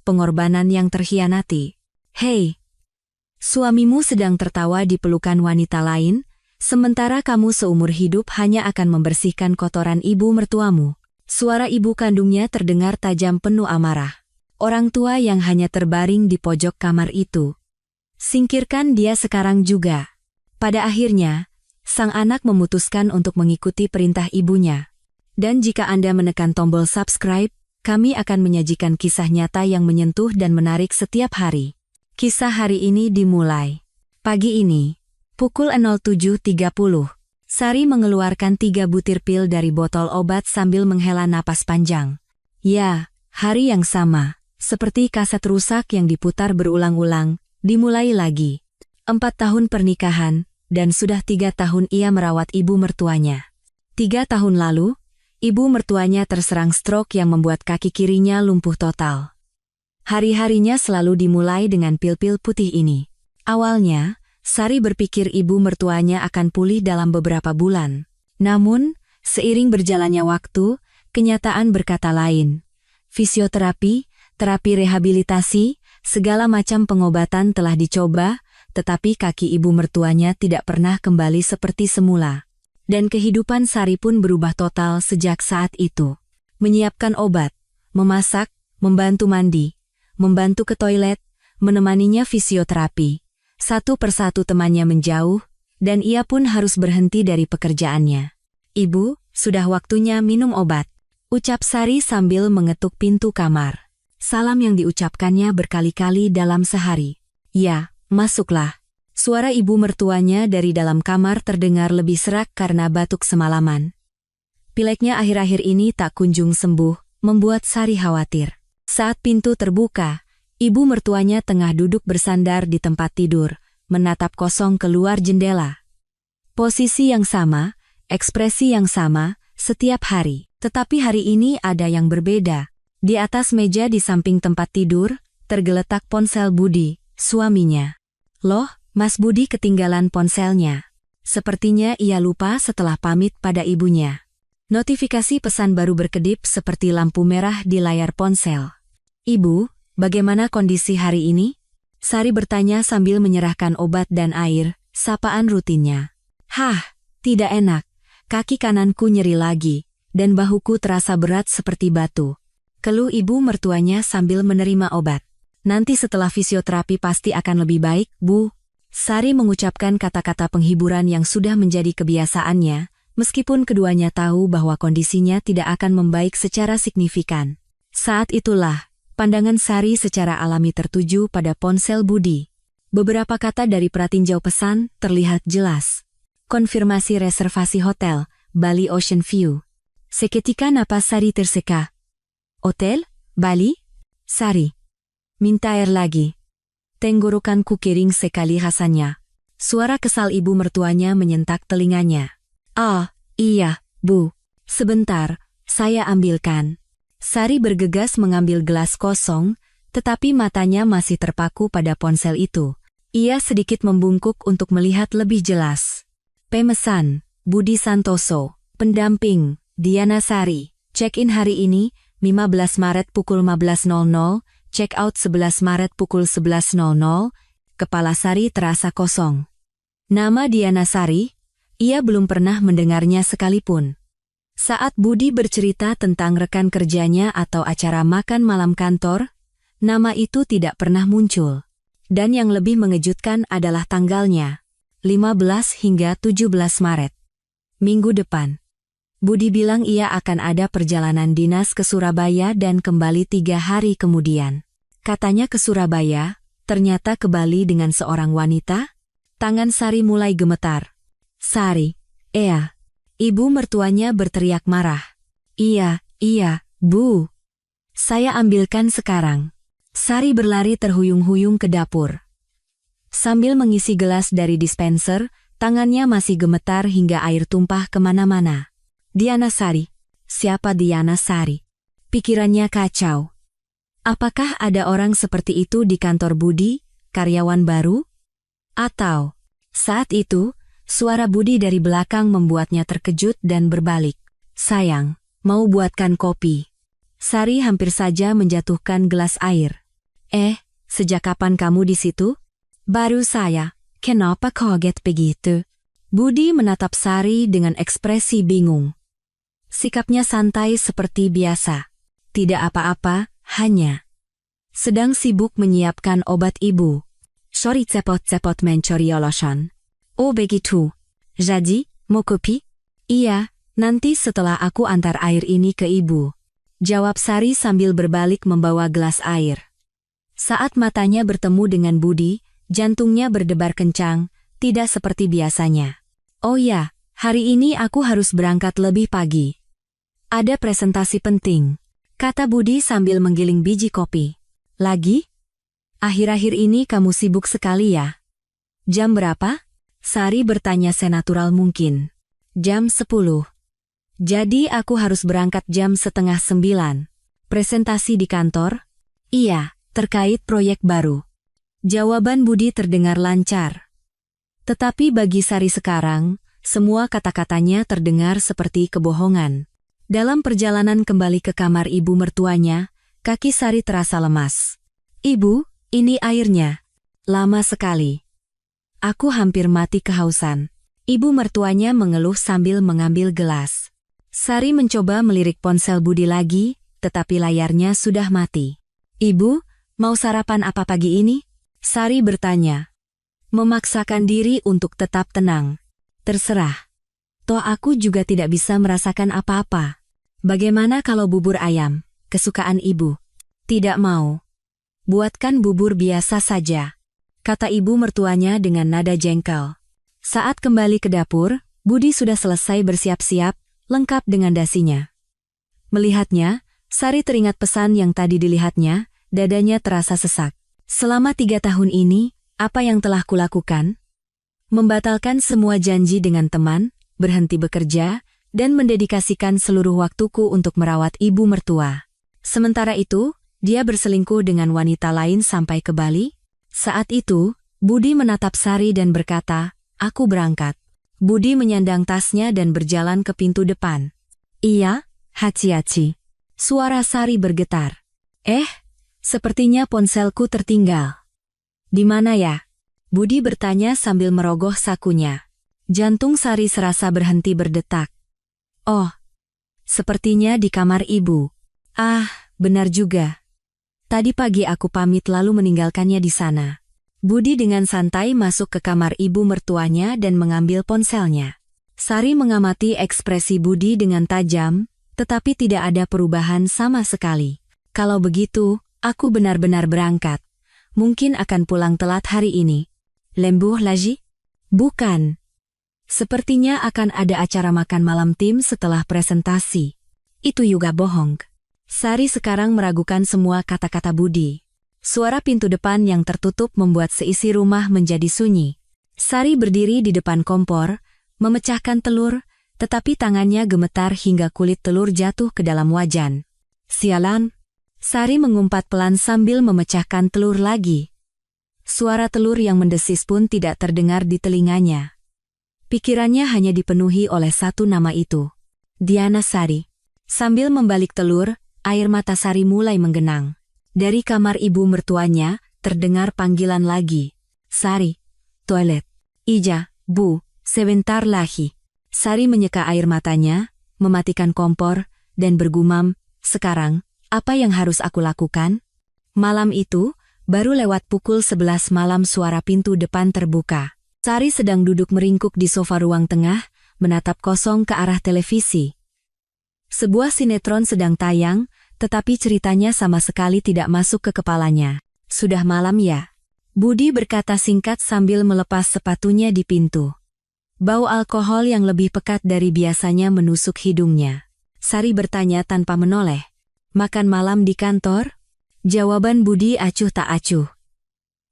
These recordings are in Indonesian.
pengorbanan yang terhianati. Hei, suamimu sedang tertawa di pelukan wanita lain, sementara kamu seumur hidup hanya akan membersihkan kotoran ibu mertuamu. Suara ibu kandungnya terdengar tajam penuh amarah. Orang tua yang hanya terbaring di pojok kamar itu. Singkirkan dia sekarang juga. Pada akhirnya, sang anak memutuskan untuk mengikuti perintah ibunya. Dan jika Anda menekan tombol subscribe, kami akan menyajikan kisah nyata yang menyentuh dan menarik setiap hari. Kisah hari ini dimulai. Pagi ini, pukul 07.30. Sari mengeluarkan 3 butir pil dari botol obat sambil menghela napas panjang. Ya, hari yang sama, seperti kaset rusak yang diputar berulang-ulang, dimulai lagi. 4 tahun pernikahan, dan sudah 3 tahun ia merawat ibu mertuanya. 3 tahun lalu, ibu mertuanya terserang stroke yang membuat kaki kirinya lumpuh total. Hari-harinya selalu dimulai dengan pil-pil putih ini. Awalnya, Sari berpikir ibu mertuanya akan pulih dalam beberapa bulan. Namun, seiring berjalannya waktu, kenyataan berkata lain. Fisioterapi, terapi rehabilitasi, segala macam pengobatan telah dicoba, tetapi kaki ibu mertuanya tidak pernah kembali seperti semula. Dan kehidupan Sari pun berubah total sejak saat itu. Menyiapkan obat, memasak, membantu mandi, membantu ke toilet, menemaninya fisioterapi. Satu persatu temannya menjauh, dan ia pun harus berhenti dari pekerjaannya. Ibu, sudah waktunya minum obat, ucap Sari sambil mengetuk pintu kamar. Salam yang diucapkannya berkali-kali dalam sehari. Ya, masuklah. Suara ibu mertuanya dari dalam kamar terdengar lebih serak karena batuk semalaman. Pileknya akhir-akhir ini tak kunjung sembuh, membuat Sari khawatir. Saat pintu terbuka, ibu mertuanya tengah duduk bersandar di tempat tidur, menatap kosong keluar jendela. Posisi yang sama, ekspresi yang sama, setiap hari. Tetapi hari ini ada yang berbeda. Di atas meja di samping tempat tidur, tergeletak ponsel Budi, suaminya. Loh, Mas Budi ketinggalan ponselnya. Sepertinya ia lupa setelah pamit pada ibunya. Notifikasi pesan baru berkedip seperti lampu merah di layar ponsel. Ibu, bagaimana kondisi hari ini? Sari bertanya sambil menyerahkan obat dan air, sapaan rutinnya. Hah, tidak enak. Kaki kananku nyeri lagi, dan bahuku terasa berat seperti batu. Keluh ibu mertuanya sambil menerima obat. Nanti setelah fisioterapi pasti akan lebih baik, Bu. Sari mengucapkan kata-kata penghiburan yang sudah menjadi kebiasaannya, meskipun keduanya tahu bahwa kondisinya tidak akan membaik secara signifikan. Saat itulah, pandangan Sari secara alami tertuju pada ponsel Budi. Beberapa kata dari pratinjau pesan terlihat jelas. Konfirmasi reservasi hotel, Bali Ocean View. Seketika napas Sari terseka. Hotel? Bali? Sari. Minta air lagi. Tenggorokanku kering sekali rasanya. Suara kesal ibu mertuanya menyentak telinganya. Ah, iya, Bu. Sebentar, saya ambilkan. Sari bergegas mengambil gelas kosong, tetapi matanya masih terpaku pada ponsel itu. Ia sedikit membungkuk untuk melihat lebih jelas. Pemesan, Budi Santoso. Pendamping, Diana Sari. Check-in hari ini, 15 Maret pukul 15.00, check-out 11 Maret pukul 11.00. Kepala Sari terasa kosong. Nama Diana Sari? Ia belum pernah mendengarnya sekalipun. Saat Budi bercerita tentang rekan kerjanya atau acara makan malam kantor, nama itu tidak pernah muncul. Dan yang lebih mengejutkan adalah tanggalnya, 15 hingga 17 Maret. Minggu depan. Budi bilang ia akan ada perjalanan dinas ke Surabaya dan kembali 3 hari kemudian. Katanya ke Surabaya, ternyata ke Bali dengan seorang wanita? Tangan Sari mulai gemetar. Sari, Ibu mertuanya berteriak marah. Iya, Bu. Saya ambilkan sekarang. Sari berlari terhuyung-huyung ke dapur. Sambil mengisi gelas dari dispenser, tangannya masih gemetar hingga air tumpah kemana-mana. Diana Sari. Siapa Diana Sari? Pikirannya kacau. Apakah ada orang seperti itu di kantor Budi, karyawan baru? Atau, saat itu, suara Budi dari belakang membuatnya terkejut dan berbalik. Sayang, mau buatkan kopi. Sari hampir saja menjatuhkan gelas air. Sejak kapan kamu di situ? Baru saya. Kenapa kaget begitu? Budi menatap Sari dengan ekspresi bingung. Sikapnya santai seperti biasa. Tidak apa-apa, hanya sedang sibuk menyiapkan obat ibu. Sorry cepot-cepot mencuri olosan. Oh begitu. Jadi, mau kopi? Iya, nanti setelah aku antar air ini ke ibu. Jawab Sari sambil berbalik membawa gelas air. Saat matanya bertemu dengan Budi, jantungnya berdebar kencang, tidak seperti biasanya. Oh ya, hari ini aku harus berangkat lebih pagi. Ada presentasi penting, kata Budi sambil menggiling biji kopi. Lagi? Akhir-akhir ini kamu sibuk sekali ya? Jam berapa? Sari bertanya senatural mungkin. Jam 10. Jadi aku harus berangkat jam 8:30. Presentasi di kantor? Iya, terkait proyek baru. Jawaban Budi terdengar lancar. Tetapi bagi Sari sekarang, semua kata-katanya terdengar seperti kebohongan. Dalam perjalanan kembali ke kamar ibu mertuanya, kaki Sari terasa lemas. Ibu, ini airnya. Lama sekali. Aku hampir mati kehausan. Ibu mertuanya mengeluh sambil mengambil gelas. Sari mencoba melirik ponsel Budi lagi, tetapi layarnya sudah mati. Ibu, mau sarapan apa pagi ini? Sari bertanya. Memaksakan diri untuk tetap tenang. Terserah. Toh aku juga tidak bisa merasakan apa-apa. Bagaimana kalau bubur ayam, kesukaan ibu? Tidak mau. Buatkan bubur biasa saja, kata ibu mertuanya dengan nada jengkel. Saat kembali ke dapur, Budi sudah selesai bersiap-siap, lengkap dengan dasinya. Melihatnya, Sari teringat pesan yang tadi dilihatnya, dadanya terasa sesak. Selama 3 tahun ini, apa yang telah kulakukan? Membatalkan semua janji dengan teman, berhenti bekerja, dan mendedikasikan seluruh waktuku untuk merawat ibu mertua. Sementara itu, dia berselingkuh dengan wanita lain sampai ke Bali. Saat itu, Budi menatap Sari dan berkata, aku berangkat. Budi menyandang tasnya dan berjalan ke pintu depan. Iya, haci-haci. Suara Sari bergetar. Sepertinya ponselku tertinggal. Di mana ya? Budi bertanya sambil merogoh sakunya. Jantung Sari serasa berhenti berdetak. Oh, sepertinya di kamar ibu. Benar juga. Tadi pagi aku pamit lalu meninggalkannya di sana. Budi dengan santai masuk ke kamar ibu mertuanya dan mengambil ponselnya. Sari mengamati ekspresi Budi dengan tajam, tetapi tidak ada perubahan sama sekali. Kalau begitu, aku benar-benar berangkat. Mungkin akan pulang telat hari ini. Lembuh lagi? Bukan. Sepertinya akan ada acara makan malam tim setelah presentasi. Itu juga bohong. Sari sekarang meragukan semua kata-kata Budi. Suara pintu depan yang tertutup membuat seisi rumah menjadi sunyi. Sari berdiri di depan kompor, memecahkan telur, tetapi tangannya gemetar hingga kulit telur jatuh ke dalam wajan. Sialan! Sari mengumpat pelan sambil memecahkan telur lagi. Suara telur yang mendesis pun tidak terdengar di telinganya. Pikirannya hanya dipenuhi oleh satu nama itu. Diana Sari. Sambil membalik telur, air mata Sari mulai menggenang. Dari kamar ibu mertuanya, terdengar panggilan lagi. Sari, toilet. Ija, Bu, sebentar lagi. Sari menyeka air matanya, mematikan kompor, dan bergumam, sekarang, apa yang harus aku lakukan? Malam itu, baru lewat pukul 11 malam suara pintu depan terbuka. Sari sedang duduk meringkuk di sofa ruang tengah, menatap kosong ke arah televisi. Sebuah sinetron sedang tayang, tetapi ceritanya sama sekali tidak masuk ke kepalanya. Sudah malam ya? Budi berkata singkat sambil melepas sepatunya di pintu. Bau alkohol yang lebih pekat dari biasanya menusuk hidungnya. Sari bertanya tanpa menoleh. Makan malam di kantor? Jawaban Budi acuh tak acuh.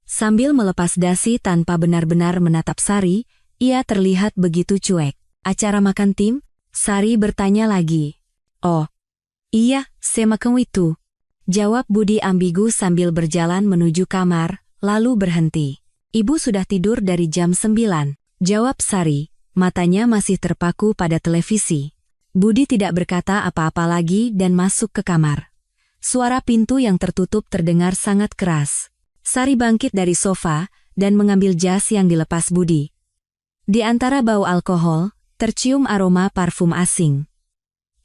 Sambil melepas dasi tanpa benar-benar menatap Sari, ia terlihat begitu cuek. Acara makan tim? Sari bertanya lagi. Oh, iya, semakan itu. Jawab Budi ambigu sambil berjalan menuju kamar, lalu berhenti. Ibu sudah tidur dari jam 9. Jawab Sari, matanya masih terpaku pada televisi. Budi tidak berkata apa-apa lagi dan masuk ke kamar. Suara pintu yang tertutup terdengar sangat keras. Sari bangkit dari sofa dan mengambil jas yang dilepas Budi. Di antara bau alkohol, tercium aroma parfum asing.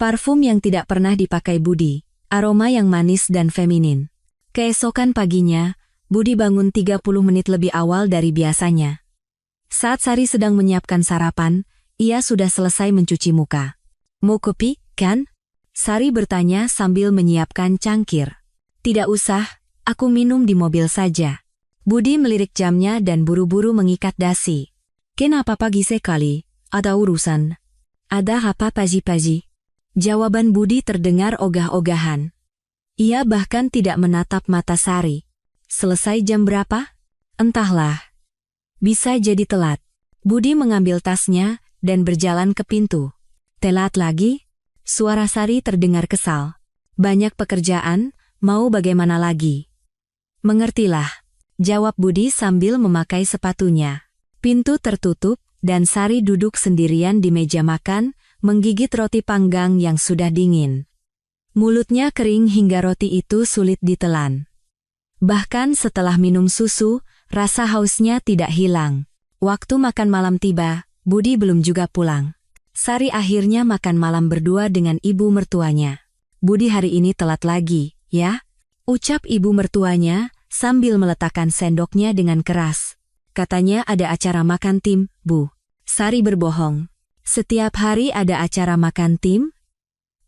Parfum yang tidak pernah dipakai Budi, aroma yang manis dan feminin. Keesokan paginya, Budi bangun 30 menit lebih awal dari biasanya. Saat Sari sedang menyiapkan sarapan, ia sudah selesai mencuci muka. Mau kopi, kan? Sari bertanya sambil menyiapkan cangkir. Tidak usah, aku minum di mobil saja. Budi melirik jamnya dan buru-buru mengikat dasi. Kenapa pagi sekali? Ada urusan? Ada apa pagi-pagi? Jawaban Budi terdengar ogah-ogahan. Ia bahkan tidak menatap mata Sari. Selesai jam berapa? Entahlah. Bisa jadi telat. Budi mengambil tasnya dan berjalan ke pintu. Telat lagi? Suara Sari terdengar kesal. Banyak pekerjaan, mau bagaimana lagi? Mengertilah, jawab Budi sambil memakai sepatunya. Pintu tertutup dan Sari duduk sendirian di meja makan, menggigit roti panggang yang sudah dingin. Mulutnya kering hingga roti itu sulit ditelan. Bahkan setelah minum susu, rasa hausnya tidak hilang. Waktu makan malam tiba, Budi belum juga pulang. Sari akhirnya makan malam berdua dengan ibu mertuanya. Budi hari ini telat lagi, ya? Ucap ibu mertuanya sambil meletakkan sendoknya dengan keras. Katanya ada acara makan tim, Bu. Sari berbohong. Setiap hari ada acara makan tim?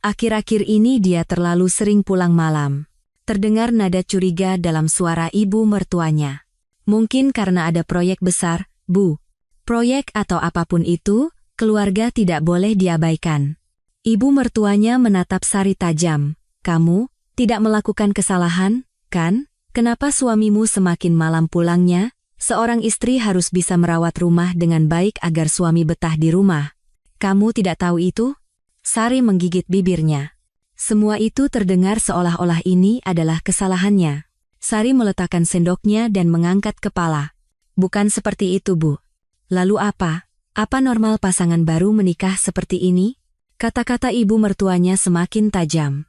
Akhir-akhir ini dia terlalu sering pulang malam. Terdengar nada curiga dalam suara ibu mertuanya. Mungkin karena ada proyek besar, Bu. Proyek atau apapun itu, keluarga tidak boleh diabaikan. Ibu mertuanya menatap Sari tajam. Kamu tidak melakukan kesalahan, kan? Kenapa suamimu semakin malam pulangnya? Seorang istri harus bisa merawat rumah dengan baik agar suami betah di rumah. Kamu tidak tahu itu? Sari menggigit bibirnya. Semua itu terdengar seolah-olah ini adalah kesalahannya. Sari meletakkan sendoknya dan mengangkat kepala. Bukan seperti itu, Bu. Lalu apa? Apa normal pasangan baru menikah seperti ini? Kata-kata ibu mertuanya semakin tajam.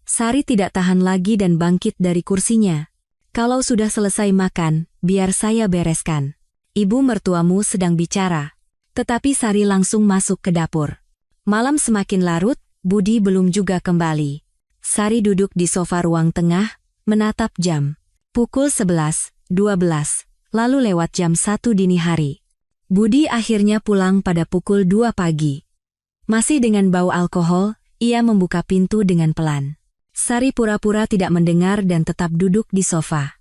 Sari tidak tahan lagi dan bangkit dari kursinya. Kalau sudah selesai makan, biar saya bereskan. Ibu mertuamu sedang bicara. Tetapi Sari langsung masuk ke dapur. Malam semakin larut, Budi belum juga kembali. Sari duduk di sofa ruang tengah, menatap jam. Pukul 11, 12, lalu lewat jam 1 dini hari. Budi akhirnya pulang pada pukul 2 pagi. Masih dengan bau alkohol, ia membuka pintu dengan pelan. Sari pura-pura tidak mendengar dan tetap duduk di sofa.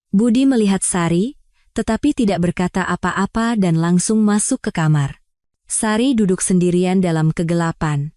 Budi melihat Sari, tetapi tidak berkata apa-apa dan langsung masuk ke kamar. Sari duduk sendirian dalam kegelapan.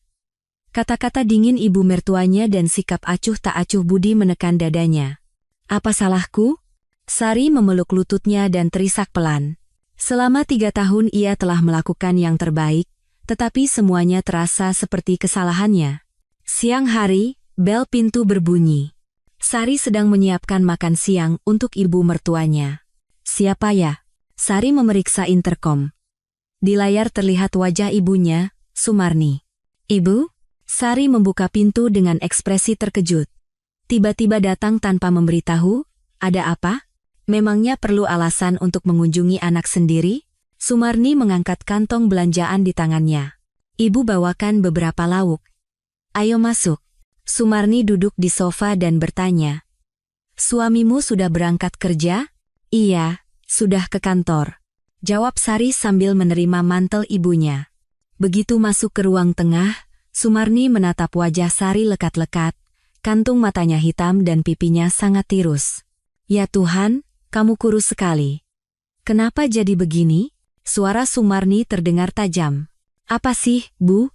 Kata-kata dingin ibu mertuanya dan sikap acuh tak acuh Budi menekan dadanya. Apa salahku? Sari memeluk lututnya dan terisak pelan. Selama 3 tahun ia telah melakukan yang terbaik, tetapi semuanya terasa seperti kesalahannya. Siang hari, bel pintu berbunyi. Sari sedang menyiapkan makan siang untuk ibu mertuanya. Siapa ya? Sari memeriksa interkom. Di layar terlihat wajah ibunya, Sumarni. Ibu? Sari membuka pintu dengan ekspresi terkejut. Tiba-tiba datang tanpa memberitahu, ada apa? Memangnya perlu alasan untuk mengunjungi anak sendiri? Sumarni mengangkat kantong belanjaan di tangannya. Ibu bawakan beberapa lauk. Ayo masuk. Sumarni duduk di sofa dan bertanya. Suamimu sudah berangkat kerja? Iya, sudah ke kantor. Jawab Sari sambil menerima mantel ibunya. Begitu masuk ke ruang tengah, Sumarni menatap wajah Sari lekat-lekat, kantung matanya hitam dan pipinya sangat tirus. Ya Tuhan, kamu kurus sekali. Kenapa jadi begini? Suara Sumarni terdengar tajam. Apa sih, Bu?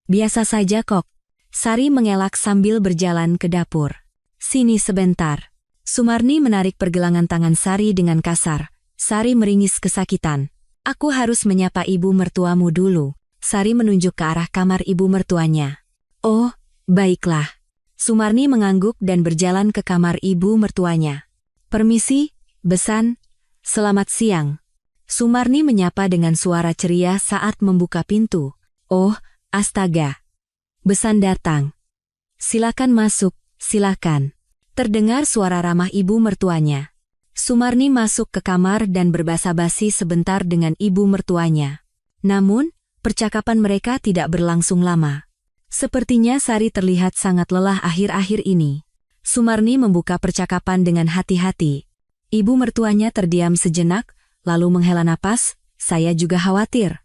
Biasa saja kok. Sari mengelak sambil berjalan ke dapur. Sini sebentar. Sumarni menarik pergelangan tangan Sari dengan kasar. Sari meringis kesakitan. Aku harus menyapa ibu mertuamu dulu. Sari menunjuk ke arah kamar ibu mertuanya. Oh, baiklah. Sumarni mengangguk dan berjalan ke kamar ibu mertuanya. Permisi, Besan. Selamat siang. Sumarni menyapa dengan suara ceria saat membuka pintu. Oh, astaga. Besan datang. Silakan masuk. Silakan. Terdengar suara ramah ibu mertuanya. Sumarni masuk ke kamar dan berbasa-basi sebentar dengan ibu mertuanya. Namun, percakapan mereka tidak berlangsung lama. Sepertinya Sari terlihat sangat lelah akhir-akhir ini. Sumarni membuka percakapan dengan hati-hati. Ibu mertuanya terdiam sejenak, lalu menghela napas, "Saya juga khawatir.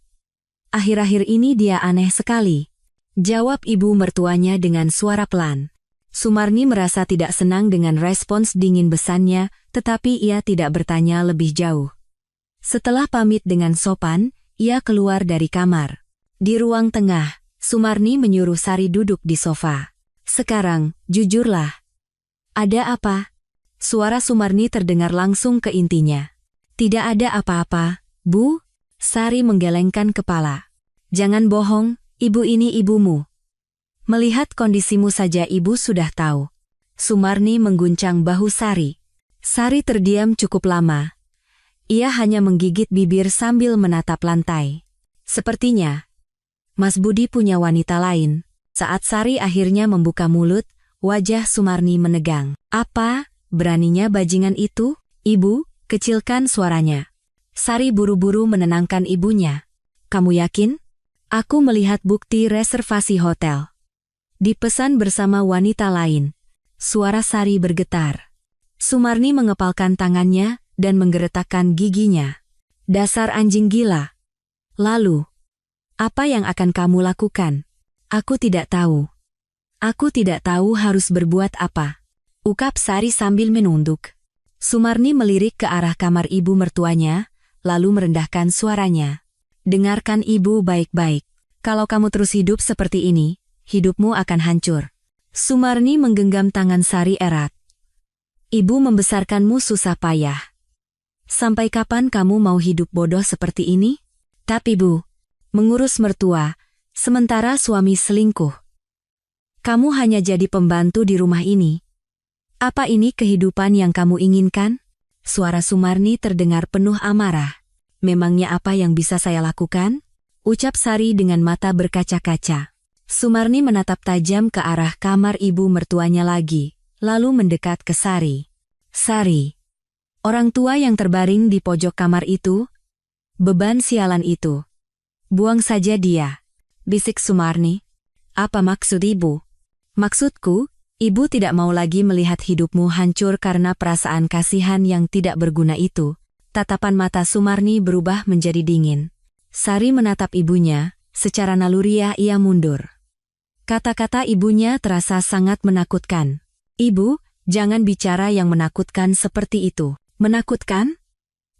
Akhir-akhir ini dia aneh sekali," jawab ibu mertuanya dengan suara pelan. Sumarni merasa tidak senang dengan respons dingin besannya, tetapi ia tidak bertanya lebih jauh. Setelah pamit dengan sopan, ia keluar dari kamar. Di ruang tengah, Sumarni menyuruh Sari duduk di sofa. "Sekarang, jujurlah. Ada apa?" Suara Sumarni terdengar langsung ke intinya. "Tidak ada apa-apa, Bu." Sari menggelengkan kepala. "Jangan bohong, ibu ini ibumu. Melihat kondisimu saja ibu sudah tahu." Sumarni mengguncang bahu Sari. Sari terdiam cukup lama. Ia hanya menggigit bibir sambil menatap lantai. Sepertinya Mas Budi punya wanita lain. Saat Sari akhirnya membuka mulut, wajah Sumarni menegang. "Apa? Beraninya bajingan itu?" "Ibu," kecilkan suaranya. Sari buru-buru menenangkan ibunya. "Kamu yakin? Aku melihat bukti reservasi hotel. Dipesan bersama wanita lain." Suara Sari bergetar. Sumarni mengepalkan tangannya dan menggeretakkan giginya. "Dasar anjing gila. Lalu, apa yang akan kamu lakukan?" "Aku tidak tahu. Aku tidak tahu harus berbuat apa," ungkap Sari sambil menunduk. Sumarni melirik ke arah kamar ibu mertuanya, lalu merendahkan suaranya. "Dengarkan ibu baik-baik. Kalau kamu terus hidup seperti ini, hidupmu akan hancur." Sumarni menggenggam tangan Sari erat. "Ibu membesarkanmu susah payah. Sampai kapan kamu mau hidup bodoh seperti ini? Tapi Bu, mengurus mertua, sementara suami selingkuh. Kamu hanya jadi pembantu di rumah ini. Apa ini kehidupan yang kamu inginkan?" Suara Sumarni terdengar penuh amarah. "Memangnya apa yang bisa saya lakukan?" ucap Sari dengan mata berkaca-kaca. Sumarni menatap tajam ke arah kamar ibu mertuanya lagi, lalu mendekat ke Sari. "Sari, orang tua yang terbaring di pojok kamar itu, beban sialan itu. Buang saja dia," bisik Sumarni. "Apa maksud ibu?" "Maksudku, ibu tidak mau lagi melihat hidupmu hancur karena perasaan kasihan yang tidak berguna itu." Tatapan mata Sumarni berubah menjadi dingin. Sari menatap ibunya, secara naluriah ia mundur. Kata-kata ibunya terasa sangat menakutkan. "Ibu, jangan bicara yang menakutkan seperti itu." "Menakutkan?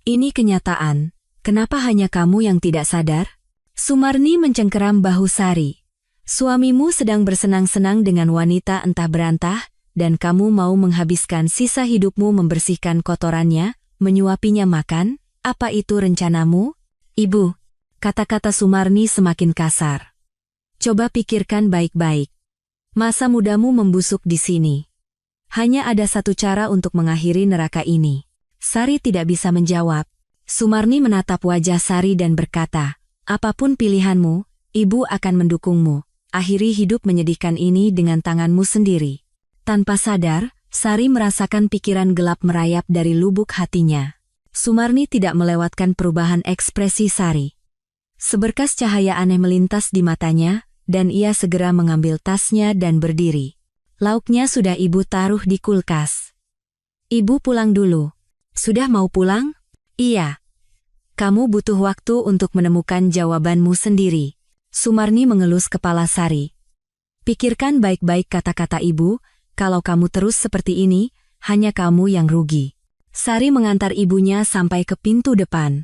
Ini kenyataan. Kenapa hanya kamu yang tidak sadar?" Sumarni mencengkeram bahu Sari. "Suamimu sedang bersenang-senang dengan wanita entah berantah, dan kamu mau menghabiskan sisa hidupmu membersihkan kotorannya, menyuapinya makan? Apa itu rencanamu?" "Ibu," kata-kata Sumarni semakin kasar. "Coba pikirkan baik-baik. Masa mudamu membusuk di sini. Hanya ada satu cara untuk mengakhiri neraka ini." Sari tidak bisa menjawab. Sumarni menatap wajah Sari dan berkata, "Apapun pilihanmu, ibu akan mendukungmu. Akhiri hidup menyedihkan ini dengan tanganmu sendiri." Tanpa sadar, Sari merasakan pikiran gelap merayap dari lubuk hatinya. Sumarni tidak melewatkan perubahan ekspresi Sari. Seberkas cahaya aneh melintas di matanya, dan ia segera mengambil tasnya dan berdiri. Lauknya sudah ibu taruh di kulkas. "Ibu pulang dulu." "Sudah mau pulang?" "Iya. Kamu butuh waktu untuk menemukan jawabanmu sendiri." Sumarni mengelus kepala Sari. "Pikirkan baik-baik kata-kata ibu, kalau kamu terus seperti ini, hanya kamu yang rugi." Sari mengantar ibunya sampai ke pintu depan.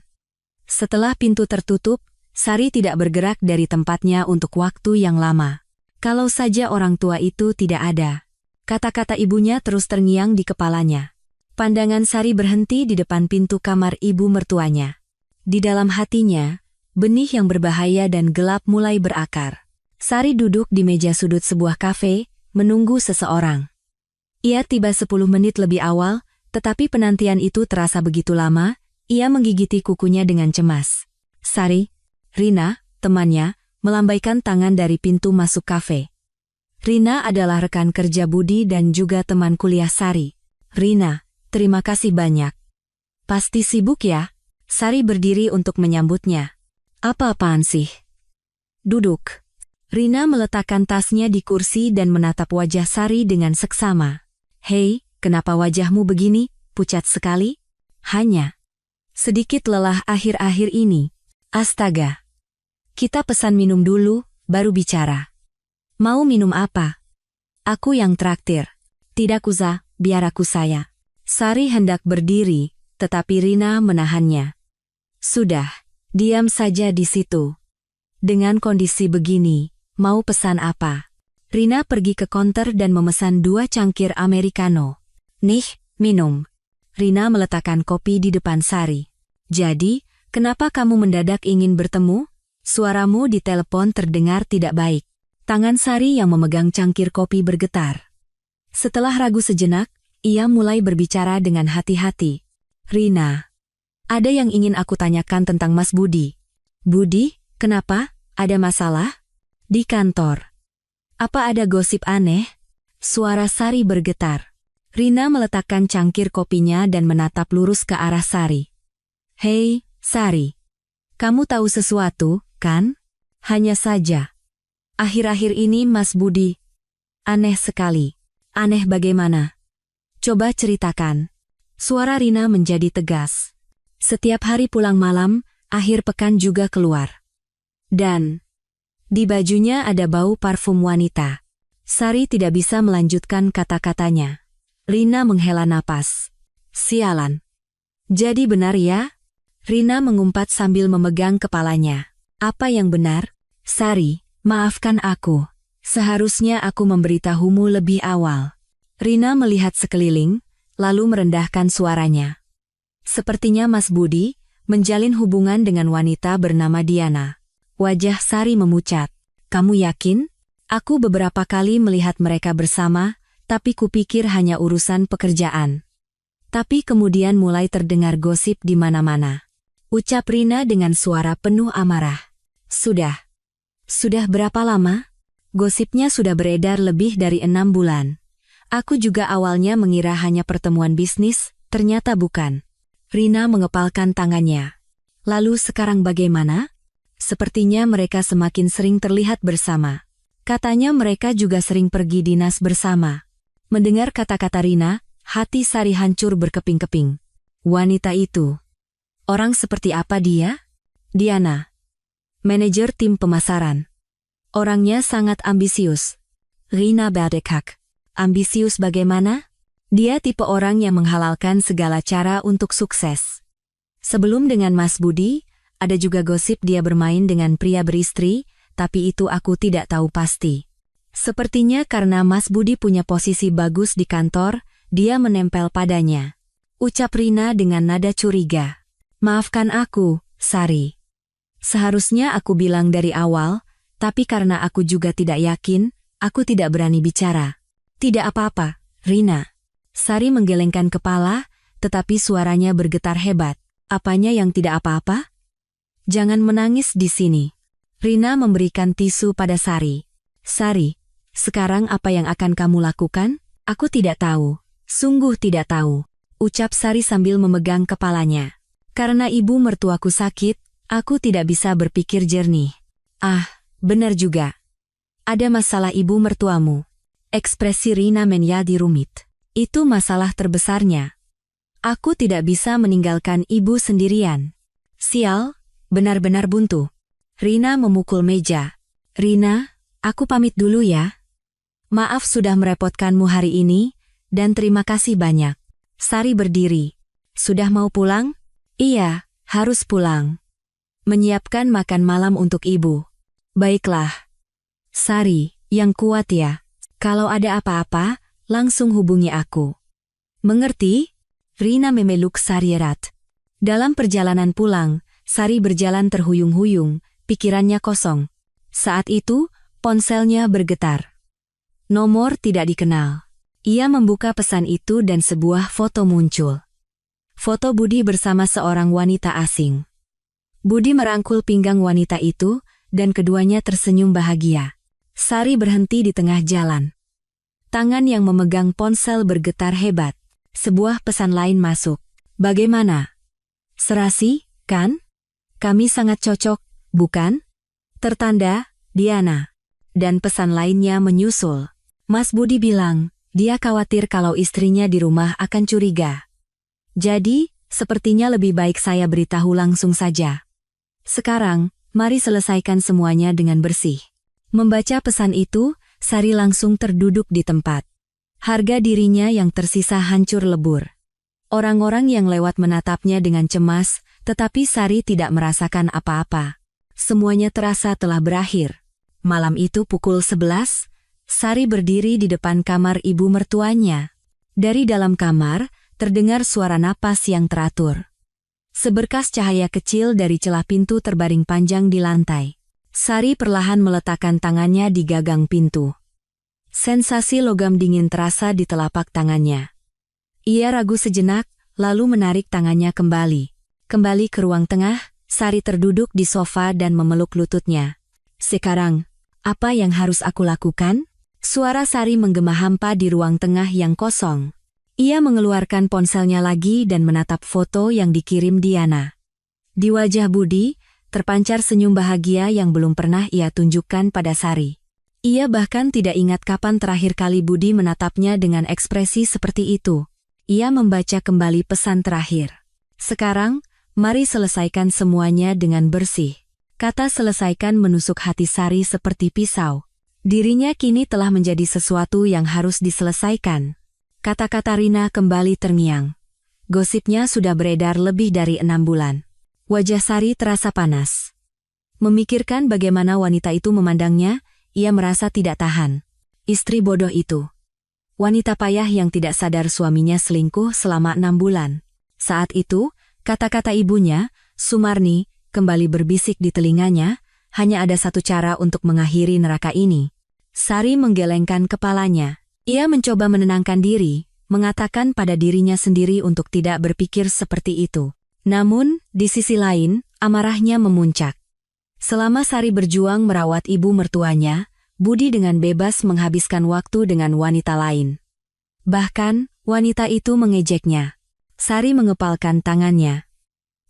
Setelah pintu tertutup, Sari tidak bergerak dari tempatnya untuk waktu yang lama. Kalau saja orang tua itu tidak ada. Kata-kata ibunya terus terngiang di kepalanya. Pandangan Sari berhenti di depan pintu kamar ibu mertuanya. Di dalam hatinya, benih yang berbahaya dan gelap mulai berakar. Sari duduk di meja sudut sebuah kafe, menunggu seseorang. Ia tiba 10 menit lebih awal, tetapi penantian itu terasa begitu lama, ia menggigiti kukunya dengan cemas. Sari, Rina, temannya, melambaikan tangan dari pintu masuk kafe. Rina adalah rekan kerja Budi dan juga teman kuliah Sari. Rina, terima kasih banyak. Pasti sibuk ya? Sari berdiri untuk menyambutnya. Apa-apaan sih? Duduk. Rina meletakkan tasnya di kursi dan menatap wajah Sari dengan seksama. Hei, kenapa wajahmu begini, pucat sekali? Hanya sedikit lelah akhir-akhir ini. Astaga. Kita pesan minum dulu, baru bicara. Mau minum apa? Aku yang traktir. Tidak usah, biar aku saya. Sari hendak berdiri, tetapi Rina menahannya. Sudah, diam saja di situ. Dengan kondisi begini, mau pesan apa? Rina pergi ke konter dan memesan 2 cangkir americano. Nih, minum. Rina meletakkan kopi di depan Sari. Jadi, kenapa kamu mendadak ingin bertemu? Suaramu di telepon terdengar tidak baik. Tangan Sari yang memegang cangkir kopi bergetar. Setelah ragu sejenak, ia mulai berbicara dengan hati-hati. Rina, ada yang ingin aku tanyakan tentang Mas Budi. Budi, kenapa? Ada masalah? Di kantor. Apa ada gosip aneh? Suara Sari bergetar. Rina meletakkan cangkir kopinya dan menatap lurus ke arah Sari. Hei, Sari. Kamu tahu sesuatu, kan? Hanya saja. Akhir-akhir ini Mas Budi. Aneh sekali. Aneh bagaimana? Coba ceritakan. Suara Rina menjadi tegas. Setiap hari pulang malam, akhir pekan juga keluar. Dan di bajunya ada bau parfum wanita. Sari tidak bisa melanjutkan kata-katanya. Rina menghela napas. Sialan. Jadi benar ya? Rina mengumpat sambil memegang kepalanya. Apa yang benar? Sari. Maafkan aku. Seharusnya aku memberitahumu lebih awal. Rina melihat sekeliling, lalu merendahkan suaranya. Sepertinya Mas Budi menjalin hubungan dengan wanita bernama Diana. Wajah Sari memucat. Kamu yakin? Aku beberapa kali melihat mereka bersama, tapi kupikir hanya urusan pekerjaan. Tapi kemudian mulai terdengar gosip di mana-mana. Ucap Rina dengan suara penuh amarah. Sudah berapa lama? Gosipnya sudah beredar lebih dari 6 bulan. Aku juga awalnya mengira hanya pertemuan bisnis, ternyata bukan. Rina mengepalkan tangannya. Lalu sekarang bagaimana? Sepertinya mereka semakin sering terlihat bersama. Katanya mereka juga sering pergi dinas bersama. Mendengar kata-kata Rina, hati Sari hancur berkeping-keping. Wanita itu. Orang seperti apa dia? Diana. Manajer tim pemasaran. Orangnya sangat ambisius. Rina berdekak. Ambisius bagaimana? Dia tipe orang yang menghalalkan segala cara untuk sukses. Sebelum dengan Mas Budi, ada juga gosip dia bermain dengan pria beristri, tapi itu aku tidak tahu pasti. Sepertinya karena Mas Budi punya posisi bagus di kantor, dia menempel padanya. Ucap Rina dengan nada curiga. Maafkan aku, Sari. Seharusnya aku bilang dari awal, tapi karena aku juga tidak yakin, aku tidak berani bicara. Tidak apa-apa, Rina. Sari menggelengkan kepala, tetapi suaranya bergetar hebat. Apanya yang tidak apa-apa? Jangan menangis di sini. Rina memberikan tisu pada Sari. Sari, sekarang apa yang akan kamu lakukan? Aku tidak tahu. Sungguh tidak tahu. Ucap Sari sambil memegang kepalanya. Karena ibu mertuaku sakit, aku tidak bisa berpikir jernih. Ah, benar juga. Ada masalah ibu mertuamu. Ekspresi Rina menjadi rumit. Itu masalah terbesarnya. Aku tidak bisa meninggalkan ibu sendirian. Sial, benar-benar buntu. Rina memukul meja. Rina, aku pamit dulu ya. Maaf sudah merepotkanmu hari ini, dan terima kasih banyak. Sari berdiri. Sudah mau pulang? Iya, harus pulang. Menyiapkan makan malam untuk ibu. Baiklah. Sari, yang kuat ya. Kalau ada apa-apa, langsung hubungi aku. Mengerti? Rina memeluk Sari erat. Dalam perjalanan pulang, Sari berjalan terhuyung-huyung, pikirannya kosong. Saat itu, ponselnya bergetar. Nomor tidak dikenal. Ia membuka pesan itu dan sebuah foto muncul. Foto Budi bersama seorang wanita asing. Budi merangkul pinggang wanita itu, dan keduanya tersenyum bahagia. Sari berhenti di tengah jalan. Tangan yang memegang ponsel bergetar hebat. Sebuah pesan lain masuk. Bagaimana? Serasi, kan? Kami sangat cocok, bukan? Tertanda, Diana. Dan pesan lainnya menyusul. Mas Budi bilang, dia khawatir kalau istrinya di rumah akan curiga. Jadi, sepertinya lebih baik saya beritahu langsung saja. Sekarang, mari selesaikan semuanya dengan bersih. Membaca pesan itu, Sari langsung terduduk di tempat. Harga dirinya yang tersisa hancur lebur. Orang-orang yang lewat menatapnya dengan cemas, tetapi Sari tidak merasakan apa-apa. Semuanya terasa telah berakhir. Malam itu pukul 11, Sari berdiri di depan kamar ibu mertuanya. Dari dalam kamar, terdengar suara napas yang teratur. Seberkas cahaya kecil dari celah pintu terbaring panjang di lantai. Sari perlahan meletakkan tangannya di gagang pintu. Sensasi logam dingin terasa di telapak tangannya. Ia ragu sejenak, lalu menarik tangannya kembali. Kembali ke ruang tengah, Sari terduduk di sofa dan memeluk lututnya. Sekarang, apa yang harus aku lakukan? Suara Sari menggema hampa di ruang tengah yang kosong. Ia mengeluarkan ponselnya lagi dan menatap foto yang dikirim Diana. Di wajah Budi, terpancar senyum bahagia yang belum pernah ia tunjukkan pada Sari. Ia bahkan tidak ingat kapan terakhir kali Budi menatapnya dengan ekspresi seperti itu. Ia membaca kembali pesan terakhir. Sekarang, mari selesaikan semuanya dengan bersih. Kata selesaikan menusuk hati Sari seperti pisau. Dirinya kini telah menjadi sesuatu yang harus diselesaikan. Kata-kata Rina kembali terngiang. Gosipnya sudah beredar lebih dari 6 bulan. Wajah Sari terasa panas. Memikirkan bagaimana wanita itu memandangnya, ia merasa tidak tahan. Istri bodoh itu. Wanita payah yang tidak sadar suaminya selingkuh selama 6 bulan. Saat itu, kata-kata ibunya, Sumarni, kembali berbisik di telinganya, hanya ada satu cara untuk mengakhiri neraka ini. Sari menggelengkan kepalanya. Ia mencoba menenangkan diri, mengatakan pada dirinya sendiri untuk tidak berpikir seperti itu. Namun, di sisi lain, amarahnya memuncak. Selama Sari berjuang merawat ibu mertuanya, Budi dengan bebas menghabiskan waktu dengan wanita lain. Bahkan, wanita itu mengejeknya. Sari mengepalkan tangannya.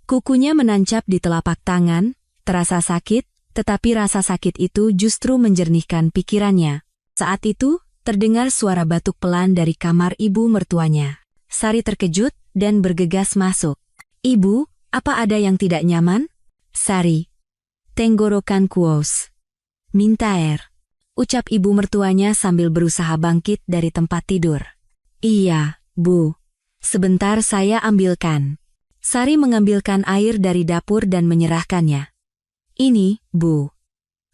Kukunya menancap di telapak tangan, terasa sakit, tetapi rasa sakit itu justru menjernihkan pikirannya. Saat itu, terdengar suara batuk pelan dari kamar ibu mertuanya. Sari terkejut dan bergegas masuk. Ibu, apa ada yang tidak nyaman? Sari. Tenggorokan kuos. Minta air. Ucap ibu mertuanya sambil berusaha bangkit dari tempat tidur. Iya, Bu. Sebentar saya ambilkan. Sari mengambilkan air dari dapur dan menyerahkannya. Ini, Bu.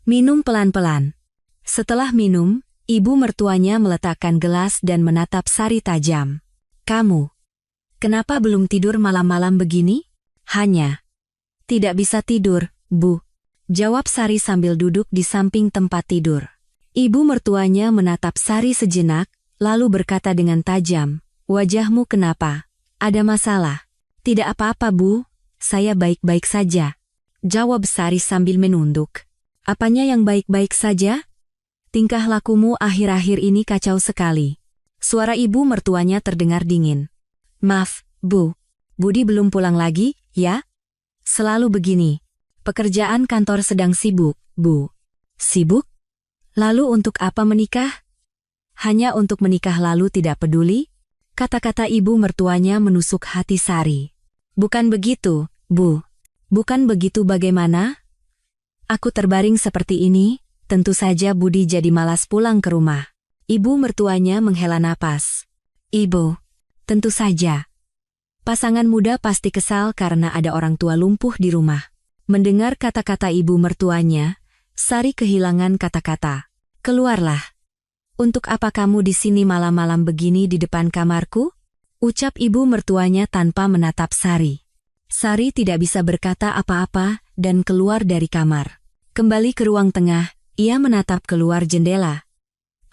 Minum pelan-pelan. Setelah minum, ibu mertuanya meletakkan gelas dan menatap Sari tajam. Kamu, kenapa belum tidur malam-malam begini? Hanya. Tidak bisa tidur, Bu. Jawab Sari sambil duduk di samping tempat tidur. Ibu mertuanya menatap Sari sejenak, lalu berkata dengan tajam, wajahmu kenapa? Ada masalah? Tidak apa-apa, Bu. Saya baik-baik saja. Jawab Sari sambil menunduk. Apanya yang baik-baik saja? Tingkah lakumu akhir-akhir ini kacau sekali. Suara ibu mertuanya terdengar dingin. Maaf, Bu. Budi belum pulang lagi, ya? Selalu begini. Pekerjaan kantor sedang sibuk, Bu. Sibuk? Lalu untuk apa menikah? Hanya untuk menikah lalu tidak peduli? Kata-kata ibu mertuanya menusuk hati Sari. Bukan begitu, Bu. Bukan begitu bagaimana? Aku terbaring seperti ini, tentu saja Budi jadi malas pulang ke rumah. Ibu mertuanya menghela napas. Ibu, tentu saja. Pasangan muda pasti kesal karena ada orang tua lumpuh di rumah. Mendengar kata-kata ibu mertuanya, Sari kehilangan kata-kata. Keluarlah. Untuk apa kamu di sini malam-malam begini di depan kamarku? Ucap ibu mertuanya tanpa menatap Sari. Sari tidak bisa berkata apa-apa dan keluar dari kamar. Kembali ke ruang tengah, ia menatap keluar jendela.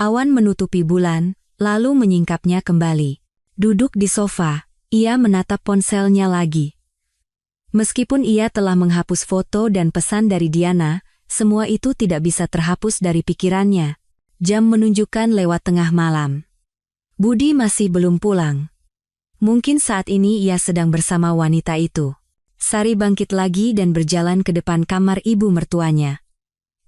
Awan menutupi bulan, lalu menyingkapnya kembali. Duduk di sofa, ia menatap ponselnya lagi. Meskipun ia telah menghapus foto dan pesan dari Diana, semua itu tidak bisa terhapus dari pikirannya. Jam menunjukkan lewat tengah malam. Budi masih belum pulang. Mungkin saat ini ia sedang bersama wanita itu. Sari bangkit lagi dan berjalan ke depan kamar ibu mertuanya.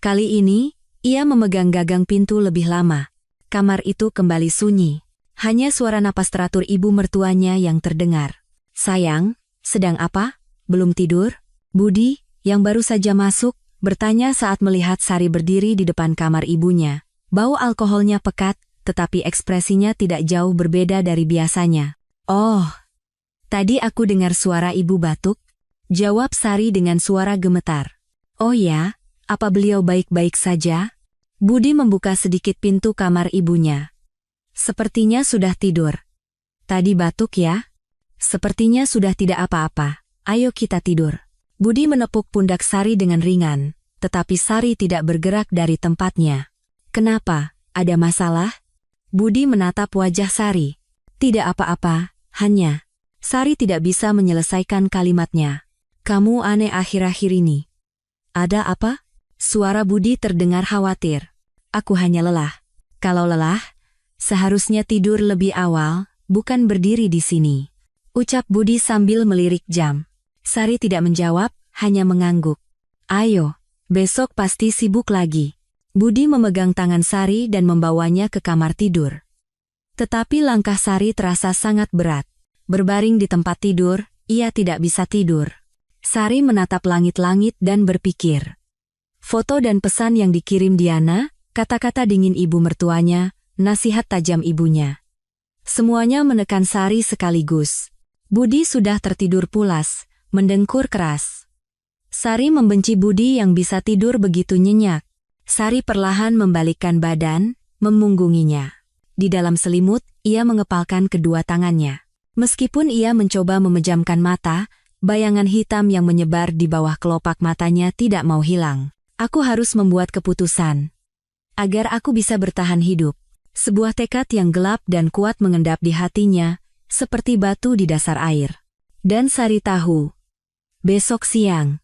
Kali ini, ia memegang gagang pintu lebih lama. Kamar itu kembali sunyi. Hanya suara napas teratur ibu mertuanya yang terdengar. "Sayang, sedang apa? Belum tidur?" Budi, yang baru saja masuk, bertanya saat melihat Sari berdiri di depan kamar ibunya. Bau alkoholnya pekat, tetapi ekspresinya tidak jauh berbeda dari biasanya. "Oh, tadi aku dengar suara ibu batuk," jawab Sari dengan suara gemetar. "Oh ya, apa beliau baik-baik saja?" Budi membuka sedikit pintu kamar ibunya. "Sepertinya sudah tidur." "Tadi batuk ya?" "Sepertinya sudah tidak apa-apa. Ayo kita tidur." Budi menepuk pundak Sari dengan ringan, tetapi Sari tidak bergerak dari tempatnya. "Kenapa? Ada masalah?" Budi menatap wajah Sari. "Tidak apa-apa, hanya..." Sari tidak bisa menyelesaikan kalimatnya. "Kamu aneh akhir-akhir ini." "Ada apa?" Suara Budi terdengar khawatir. "Aku hanya lelah." "Kalau lelah, seharusnya tidur lebih awal, bukan berdiri di sini," ucap Budi sambil melirik jam. Sari tidak menjawab, hanya mengangguk. "Ayo, besok pasti sibuk lagi." Budi memegang tangan Sari dan membawanya ke kamar tidur. Tetapi langkah Sari terasa sangat berat. Berbaring di tempat tidur, ia tidak bisa tidur. Sari menatap langit-langit dan berpikir. Foto dan pesan yang dikirim Diana, kata-kata dingin ibu mertuanya, nasihat tajam ibunya. Semuanya menekan Sari sekaligus. Budi sudah tertidur pulas, mendengkur keras. Sari membenci Budi yang bisa tidur begitu nyenyak. Sari perlahan membalikkan badan, memunggunginya. Di dalam selimut, ia mengepalkan kedua tangannya. Meskipun ia mencoba memejamkan mata, bayangan hitam yang menyebar di bawah kelopak matanya tidak mau hilang. "Aku harus membuat keputusan. Agar aku bisa bertahan hidup." Sebuah tekad yang gelap dan kuat mengendap di hatinya, seperti batu di dasar air. Dan Sari tahu. Besok siang,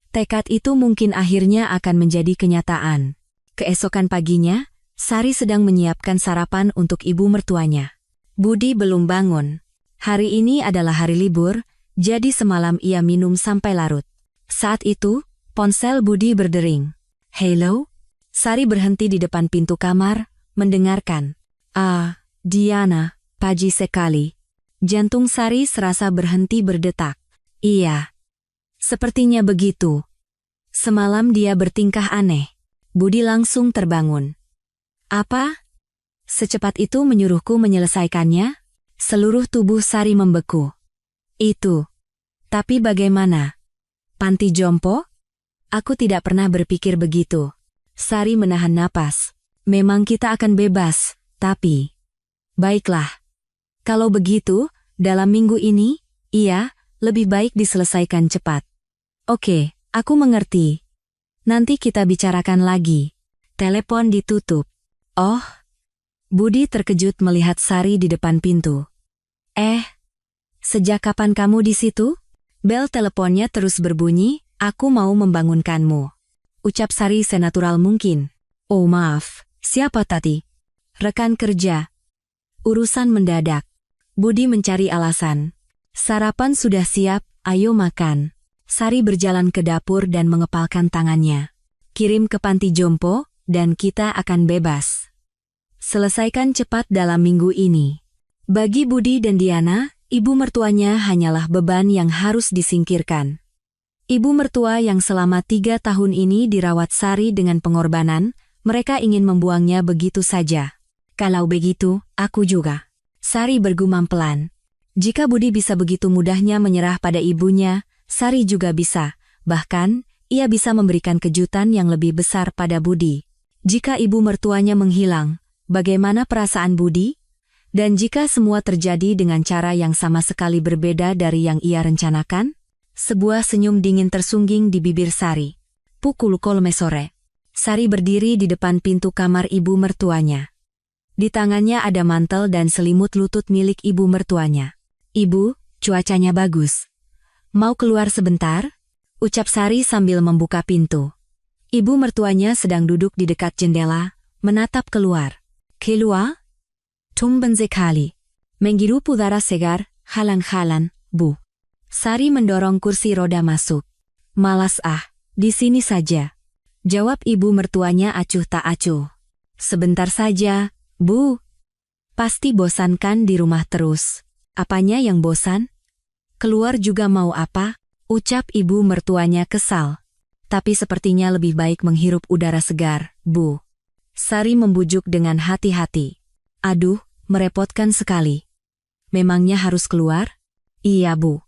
tekad itu mungkin akhirnya akan menjadi kenyataan. Keesokan paginya, Sari sedang menyiapkan sarapan untuk ibu mertuanya. Budi belum bangun. Hari ini adalah hari libur, jadi semalam ia minum sampai larut. Saat itu, ponsel Budi berdering. "Halo?" Sari berhenti di depan pintu kamar, mendengarkan. "Ah, Diana, pagi sekali." Jantung Sari serasa berhenti berdetak. "Iya. Sepertinya begitu. Semalam dia bertingkah aneh." Budi langsung terbangun. "Apa? Secepat itu menyuruhku menyelesaikannya?" Seluruh tubuh Sari membeku. "Itu. Tapi bagaimana? Panti jompo? Aku tidak pernah berpikir begitu." Sari menahan napas. "Memang kita akan bebas, tapi..." "Baiklah. Kalau begitu, dalam minggu ini, iya, lebih baik diselesaikan cepat." "Oke, aku mengerti. Nanti kita bicarakan lagi." Telepon ditutup. "Oh." Budi terkejut melihat Sari di depan pintu. Sejak kapan kamu di situ?" Bel teleponnya terus berbunyi, "Aku mau membangunkanmu," ucap Sari senatural mungkin. "Oh maaf, siapa tadi?" "Rekan kerja. Urusan mendadak." Budi mencari alasan. "Sarapan sudah siap, ayo makan." Sari berjalan ke dapur dan mengepalkan tangannya. "Kirim ke panti jompo, dan kita akan bebas. Selesaikan cepat dalam minggu ini." Bagi Budi dan Diana, ibu mertuanya hanyalah beban yang harus disingkirkan. Ibu mertua yang selama 3 tahun ini dirawat Sari dengan pengorbanan, mereka ingin membuangnya begitu saja. "Kalau begitu, aku juga." Sari bergumam pelan. Jika Budi bisa begitu mudahnya menyerah pada ibunya, Sari juga bisa. Bahkan, ia bisa memberikan kejutan yang lebih besar pada Budi. Jika ibu mertuanya menghilang, bagaimana perasaan Budi? Dan jika semua terjadi dengan cara yang sama sekali berbeda dari yang ia rencanakan? Sebuah senyum dingin tersungging di bibir Sari. Pukul 3 sore. Sari berdiri di depan pintu kamar ibu mertuanya. Di tangannya ada mantel dan selimut lutut milik ibu mertuanya. "Ibu, cuacanya bagus. Mau keluar sebentar?" ucap Sari sambil membuka pintu. Ibu mertuanya sedang duduk di dekat jendela, menatap keluar. Keluar? Tumben sekali. Menghirup udara segar, halang-halang, Bu. Sari mendorong kursi roda masuk. Malas di sini saja. Jawab ibu mertuanya acuh tak acuh. Sebentar saja, Bu. Pasti bosan kan di rumah terus. Apanya yang bosan? Keluar juga mau apa? Ucap ibu mertuanya kesal. Tapi sepertinya lebih baik menghirup udara segar, Bu. Sari membujuk dengan hati-hati. Aduh, merepotkan sekali. Memangnya harus keluar? Iya, Bu.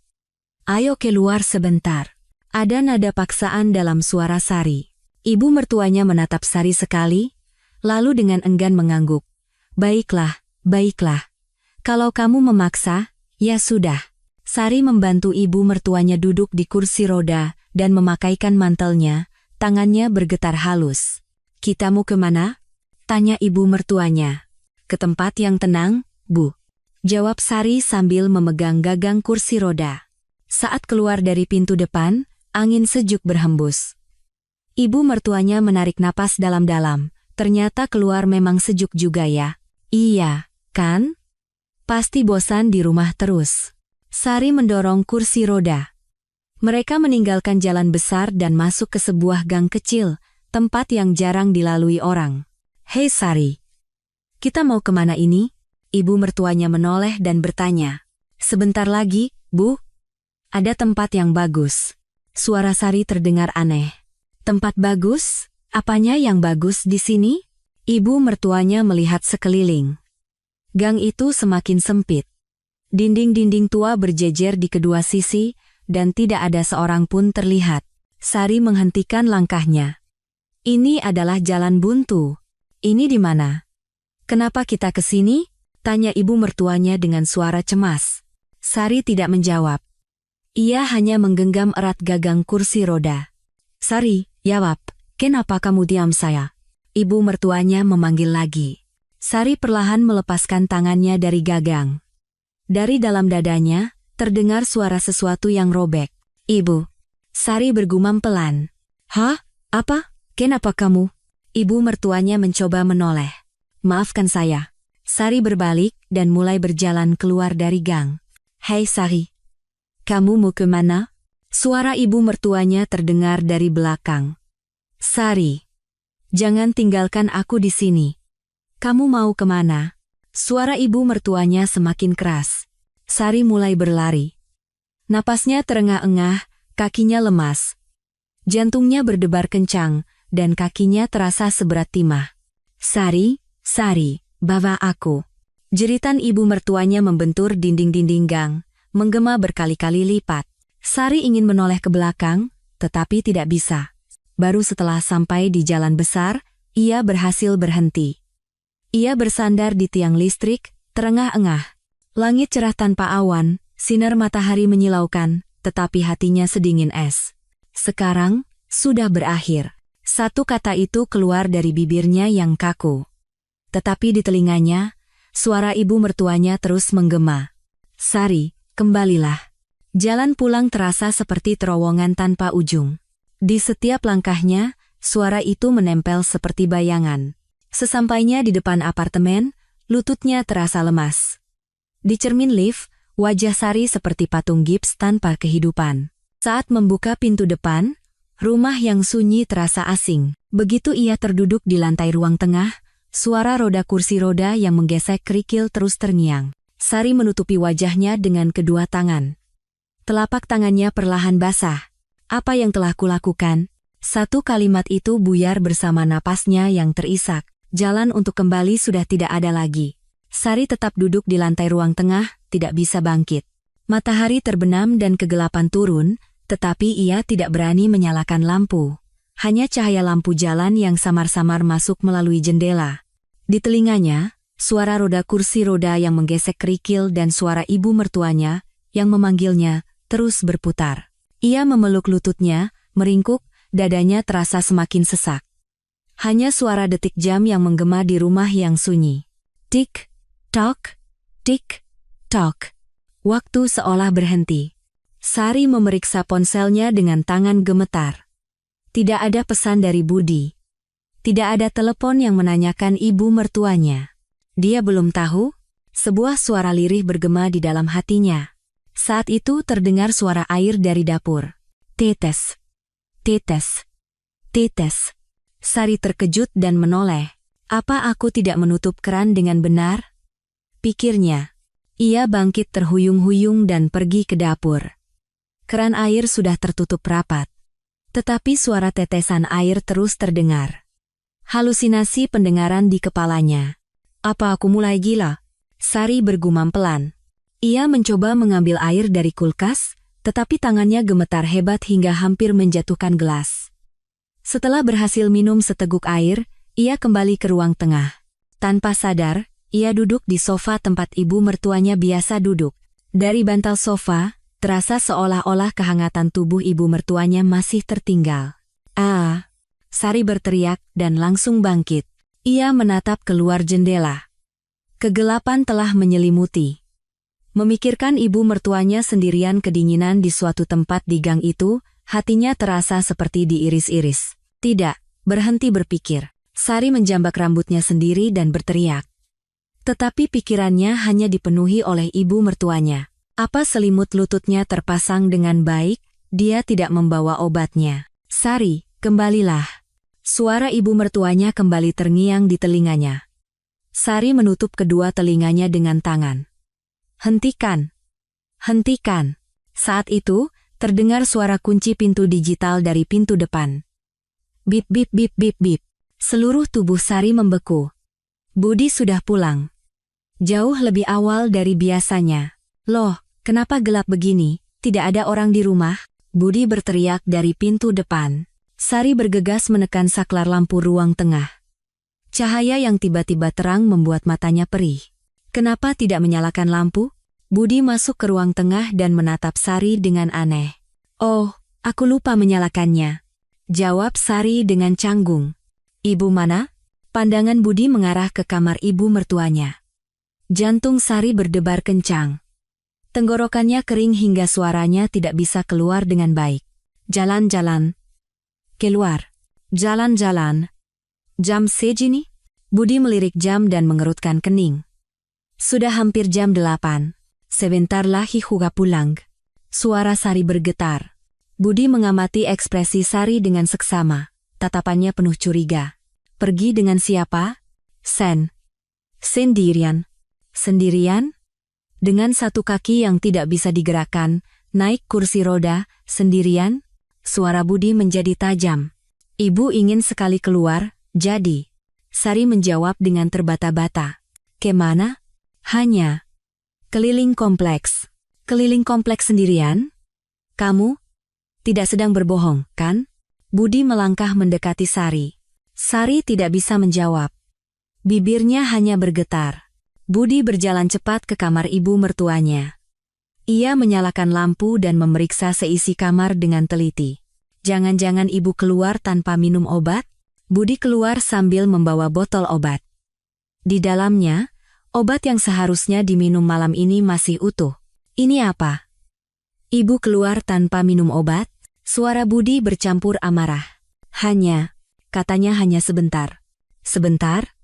Ayo keluar sebentar. Ada nada paksaan dalam suara Sari. Ibu mertuanya menatap Sari sekali, lalu dengan enggan mengangguk. Baiklah, baiklah. Kalau kamu memaksa, ya sudah. Sari membantu ibu mertuanya duduk di kursi roda dan memakaikan mantelnya, tangannya bergetar halus. Kita mau kemana? Tanya ibu mertuanya. Ke tempat yang tenang, Bu. Jawab Sari sambil memegang gagang kursi roda. Saat keluar dari pintu depan, angin sejuk berhembus. Ibu mertuanya menarik napas dalam-dalam. Ternyata keluar memang sejuk juga ya. Iya, kan? Pasti bosan di rumah terus. Sari mendorong kursi roda. Mereka meninggalkan jalan besar dan masuk ke sebuah gang kecil, tempat yang jarang dilalui orang. Hei Sari, kita mau kemana ini? Ibu mertuanya menoleh dan bertanya. Sebentar lagi, Bu. Ada tempat yang bagus. Suara Sari terdengar aneh. Tempat bagus? Apanya yang bagus di sini? Ibu mertuanya melihat sekeliling. Gang itu semakin sempit. Dinding-dinding tua berjejer di kedua sisi, dan tidak ada seorang pun terlihat. Sari menghentikan langkahnya. Ini adalah jalan buntu. Ini di mana? Kenapa kita ke sini? Tanya ibu mertuanya dengan suara cemas. Sari tidak menjawab. Ia hanya menggenggam erat gagang kursi roda. Sari, jawab, kenapa kamu diam saya? Ibu mertuanya memanggil lagi. Sari perlahan melepaskan tangannya dari gagang. Dari dalam dadanya, terdengar suara sesuatu yang robek. Ibu. Sari bergumam pelan. Hah? Apa? Kenapa kamu? Ibu mertuanya mencoba menoleh. Maafkan saya. Sari berbalik dan mulai berjalan keluar dari gang. Hei Sari. Kamu mau kemana? Suara ibu mertuanya terdengar dari belakang. Sari. Jangan tinggalkan aku di sini. Kamu mau kemana? Suara ibu mertuanya semakin keras. Sari mulai berlari. Napasnya terengah-engah, kakinya lemas. Jantungnya berdebar kencang, dan kakinya terasa seberat timah. Sari, Sari, bawa aku. Jeritan ibu mertuanya membentur dinding-dinding gang, menggema berkali-kali lipat. Sari ingin menoleh ke belakang, tetapi tidak bisa. Baru setelah sampai di jalan besar, ia berhasil berhenti. Ia bersandar di tiang listrik, terengah-engah. Langit cerah tanpa awan, sinar matahari menyilaukan, tetapi hatinya sedingin es. Sekarang, sudah berakhir. Satu kata itu keluar dari bibirnya yang kaku. Tetapi di telinganya, suara ibu mertuanya terus menggema. Sari, kembalilah. Jalan pulang terasa seperti terowongan tanpa ujung. Di setiap langkahnya, suara itu menempel seperti bayangan. Sesampainya di depan apartemen, lututnya terasa lemas. Di cermin lift, wajah Sari seperti patung gips tanpa kehidupan. Saat membuka pintu depan, rumah yang sunyi terasa asing. Begitu ia terduduk di lantai ruang tengah, suara roda kursi roda yang menggesek kerikil terus terngiang. Sari menutupi wajahnya dengan kedua tangan. Telapak tangannya perlahan basah. Apa yang telah kulakukan? Satu kalimat itu buyar bersama napasnya yang terisak. Jalan untuk kembali sudah tidak ada lagi. Sari tetap duduk di lantai ruang tengah, tidak bisa bangkit. Matahari terbenam dan kegelapan turun, tetapi ia tidak berani menyalakan lampu. Hanya cahaya lampu jalan yang samar-samar masuk melalui jendela. Di telinganya, suara roda kursi roda yang menggesek kerikil dan suara ibu mertuanya yang memanggilnya terus berputar. Ia memeluk lututnya, meringkuk, dadanya terasa semakin sesak. Hanya suara detik jam yang menggema di rumah yang sunyi. Tik, tok, tik, tok. Waktu seolah berhenti. Sari memeriksa ponselnya dengan tangan gemetar. Tidak ada pesan dari Budi. Tidak ada telepon yang menanyakan ibu mertuanya. Dia belum tahu, sebuah suara lirih bergema di dalam hatinya. Saat itu terdengar suara air dari dapur. Tetes, tetes, tetes. Sari terkejut dan menoleh. Apa aku tidak menutup keran dengan benar? Pikirnya. Ia bangkit terhuyung-huyung dan pergi ke dapur. Keran air sudah tertutup rapat. Tetapi suara tetesan air terus terdengar. Halusinasi pendengaran di kepalanya. Apa aku mulai gila? Sari bergumam pelan. Ia mencoba mengambil air dari kulkas, tetapi tangannya gemetar hebat hingga hampir menjatuhkan gelas. Setelah berhasil minum seteguk air, ia kembali ke ruang tengah. Tanpa sadar, ia duduk di sofa tempat ibu mertuanya biasa duduk. Dari bantal sofa, terasa seolah-olah kehangatan tubuh ibu mertuanya masih tertinggal. "Ah!" Sari berteriak dan langsung bangkit. Ia menatap keluar jendela. Kegelapan telah menyelimuti. Memikirkan ibu mertuanya sendirian kedinginan di suatu tempat di gang itu, hatinya terasa seperti diiris-iris. Tidak, berhenti berpikir. Sari menjambak rambutnya sendiri dan berteriak. Tetapi pikirannya hanya dipenuhi oleh ibu mertuanya. Apa selimut lututnya terpasang dengan baik, dia tidak membawa obatnya. "Sari, kembalilah." Suara ibu mertuanya kembali terngiang di telinganya. Sari menutup kedua telinganya dengan tangan. "Hentikan! Hentikan!" Saat itu, terdengar suara kunci pintu digital dari pintu depan. Bip bip bip bip bip. Seluruh tubuh Sari membeku. Budi sudah pulang. Jauh lebih awal dari biasanya. "Loh, kenapa gelap begini? Tidak ada orang di rumah?" Budi berteriak dari pintu depan. Sari bergegas menekan saklar lampu ruang tengah. Cahaya yang tiba-tiba terang membuat matanya perih. Kenapa tidak menyalakan lampu? Budi masuk ke ruang tengah dan menatap Sari dengan aneh. "Oh, aku lupa menyalakannya," jawab Sari dengan canggung. "Ibu mana?" Pandangan Budi mengarah ke kamar ibu mertuanya. Jantung Sari berdebar kencang. Tenggorokannya kering hingga suaranya tidak bisa keluar dengan baik. "Jalan-jalan. Keluar. Jalan-jalan. Jam segini?" Budi melirik jam dan mengerutkan kening. Sudah hampir jam 8. "Sebentar lagi juga pulang." Suara Sari bergetar. Budi mengamati ekspresi Sari dengan seksama. Tatapannya penuh curiga. "Pergi dengan siapa?" Sendirian." "Sendirian?" Dengan satu kaki yang tidak bisa digerakkan, naik kursi roda, sendirian? Suara Budi menjadi tajam. "Ibu ingin sekali keluar, jadi." Sari menjawab dengan terbata-bata. "Kemana?" "Hanya keliling kompleks." "Keliling kompleks sendirian? Kamu tidak sedang berbohong, kan?" Budi melangkah mendekati Sari. Sari tidak bisa menjawab. Bibirnya hanya bergetar. Budi berjalan cepat ke kamar ibu mertuanya. Ia menyalakan lampu dan memeriksa seisi kamar dengan teliti. Jangan-jangan ibu keluar tanpa minum obat? Budi keluar sambil membawa botol obat. Di dalamnya, obat yang seharusnya diminum malam ini masih utuh. "Ini apa? Ibu keluar tanpa minum obat?" Suara Budi bercampur amarah. Katanya hanya sebentar." "Sebentar?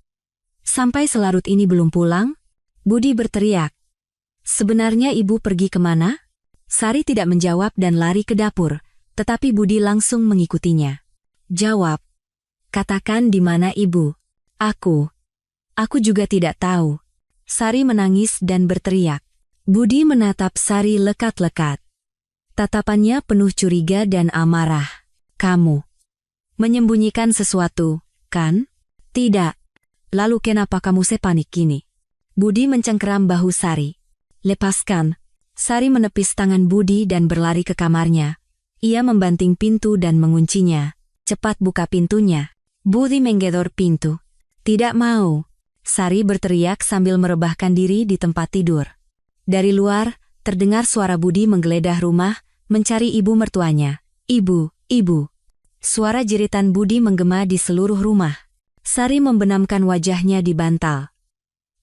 Sampai selarut ini belum pulang?" Budi berteriak. "Sebenarnya ibu pergi kemana?" Sari tidak menjawab dan lari ke dapur, tetapi Budi langsung mengikutinya. "Jawab. Katakan di mana ibu." Aku juga tidak tahu." Sari menangis dan berteriak. Budi menatap Sari lekat-lekat. Tatapannya penuh curiga dan amarah. "Kamu menyembunyikan sesuatu, kan?" "Tidak." "Lalu kenapa kamu sepanik gini?" Budi mencengkeram bahu Sari. "Lepaskan." Sari menepis tangan Budi dan berlari ke kamarnya. Ia membanting pintu dan menguncinya. "Cepat buka pintunya." Budi menggedor pintu. "Tidak mau." Sari berteriak sambil merebahkan diri di tempat tidur. Dari luar, terdengar suara Budi menggeledah rumah, mencari ibu mertuanya. Ibu." Suara jeritan Budi menggema di seluruh rumah. Sari membenamkan wajahnya di bantal.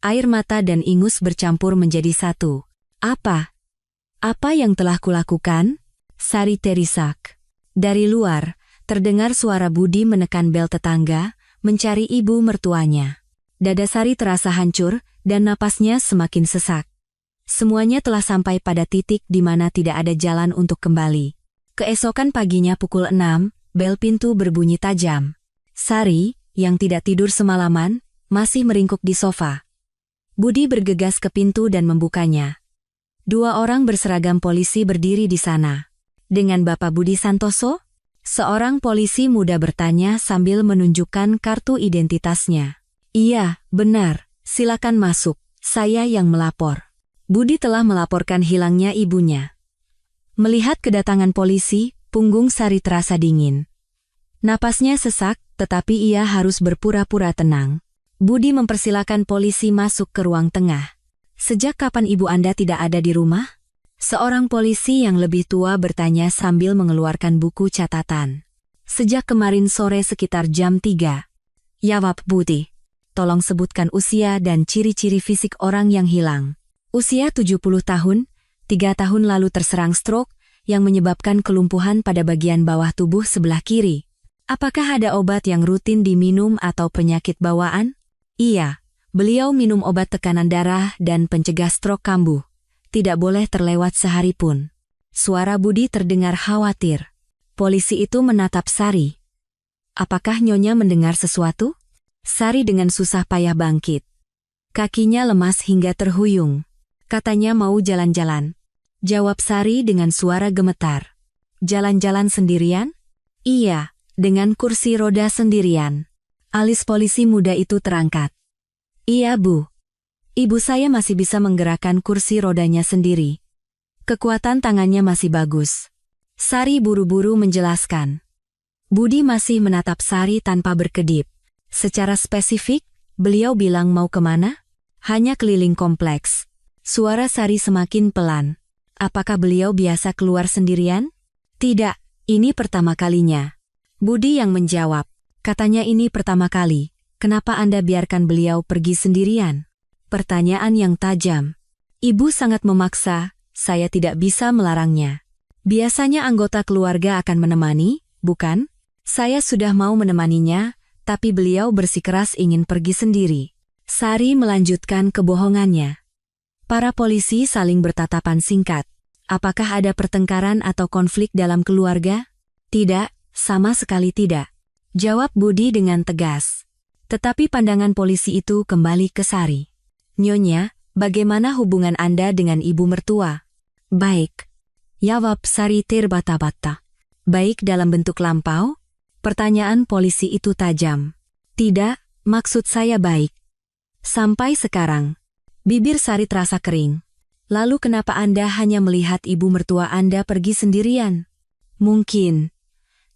Air mata dan ingus bercampur menjadi satu. Apa yang telah kulakukan?" Sari terisak. Dari luar, Terdengar suara Budi menekan bel tetangga, mencari ibu mertuanya. Dada Sari terasa hancur, dan napasnya semakin sesak. Semuanya telah sampai pada titik di mana tidak ada jalan untuk kembali. Keesokan paginya pukul 6, bel pintu berbunyi tajam. Sari, yang tidak tidur semalaman, masih meringkuk di sofa. Budi bergegas ke pintu dan membukanya. 2 orang berseragam polisi berdiri di sana. Dengan Bapak Budi Santoso? Seorang polisi muda bertanya sambil menunjukkan kartu identitasnya. Iya, benar. Silakan masuk. Saya yang melapor. Budi telah melaporkan hilangnya ibunya. Melihat kedatangan polisi, punggung Sari terasa dingin. Napasnya sesak, tetapi ia harus berpura-pura tenang. Budi mempersilakan polisi masuk ke ruang tengah. Sejak kapan ibu Anda tidak ada di rumah? Seorang polisi yang lebih tua bertanya sambil mengeluarkan buku catatan. Sejak kemarin sore sekitar jam 3. Jawab Budi. Tolong sebutkan usia dan ciri-ciri fisik orang yang hilang. Usia 70 tahun, 3 tahun lalu terserang stroke yang menyebabkan kelumpuhan pada bagian bawah tubuh sebelah kiri. Apakah ada obat yang rutin diminum atau penyakit bawaan? Iya, beliau minum obat tekanan darah dan pencegah stroke kambuh. Tidak boleh terlewat sehari pun. Suara Budi terdengar khawatir. Polisi itu menatap Sari. Apakah Nyonya mendengar sesuatu? Sari dengan susah payah bangkit. Kakinya lemas hingga terhuyung. Katanya mau jalan-jalan. Jawab Sari dengan suara gemetar. Jalan-jalan sendirian? Iya, dengan kursi roda sendirian. Alis polisi muda itu terangkat. Iya Bu. Ibu saya masih bisa menggerakkan kursi rodanya sendiri. Kekuatan tangannya masih bagus. Sari buru-buru menjelaskan. Budi masih menatap Sari tanpa berkedip. Secara spesifik, beliau bilang mau kemana? Hanya keliling kompleks. Suara Sari semakin pelan. Apakah beliau biasa keluar sendirian? Tidak, ini pertama kalinya. Budi yang menjawab. Katanya ini pertama kali. Kenapa Anda biarkan beliau pergi sendirian? Pertanyaan yang tajam. Ibu sangat memaksa, saya tidak bisa melarangnya. Biasanya anggota keluarga akan menemani, bukan? Saya sudah mau menemaninya, tapi beliau bersikeras ingin pergi sendiri. Sari melanjutkan kebohongannya. Para polisi saling bertatapan singkat. Apakah ada pertengkaran atau konflik dalam keluarga? Tidak, sama sekali tidak. Jawab Budi dengan tegas. Tetapi pandangan polisi itu kembali ke Sari. Nyonya, bagaimana hubungan Anda dengan ibu mertua? Baik. Jawab Sari terbata-bata. Baik dalam bentuk lampau? Pertanyaan polisi itu tajam. Tidak, maksud saya baik. Sampai sekarang. Bibir Sari terasa kering. Lalu kenapa Anda hanya melihat ibu mertua Anda pergi sendirian? Mungkin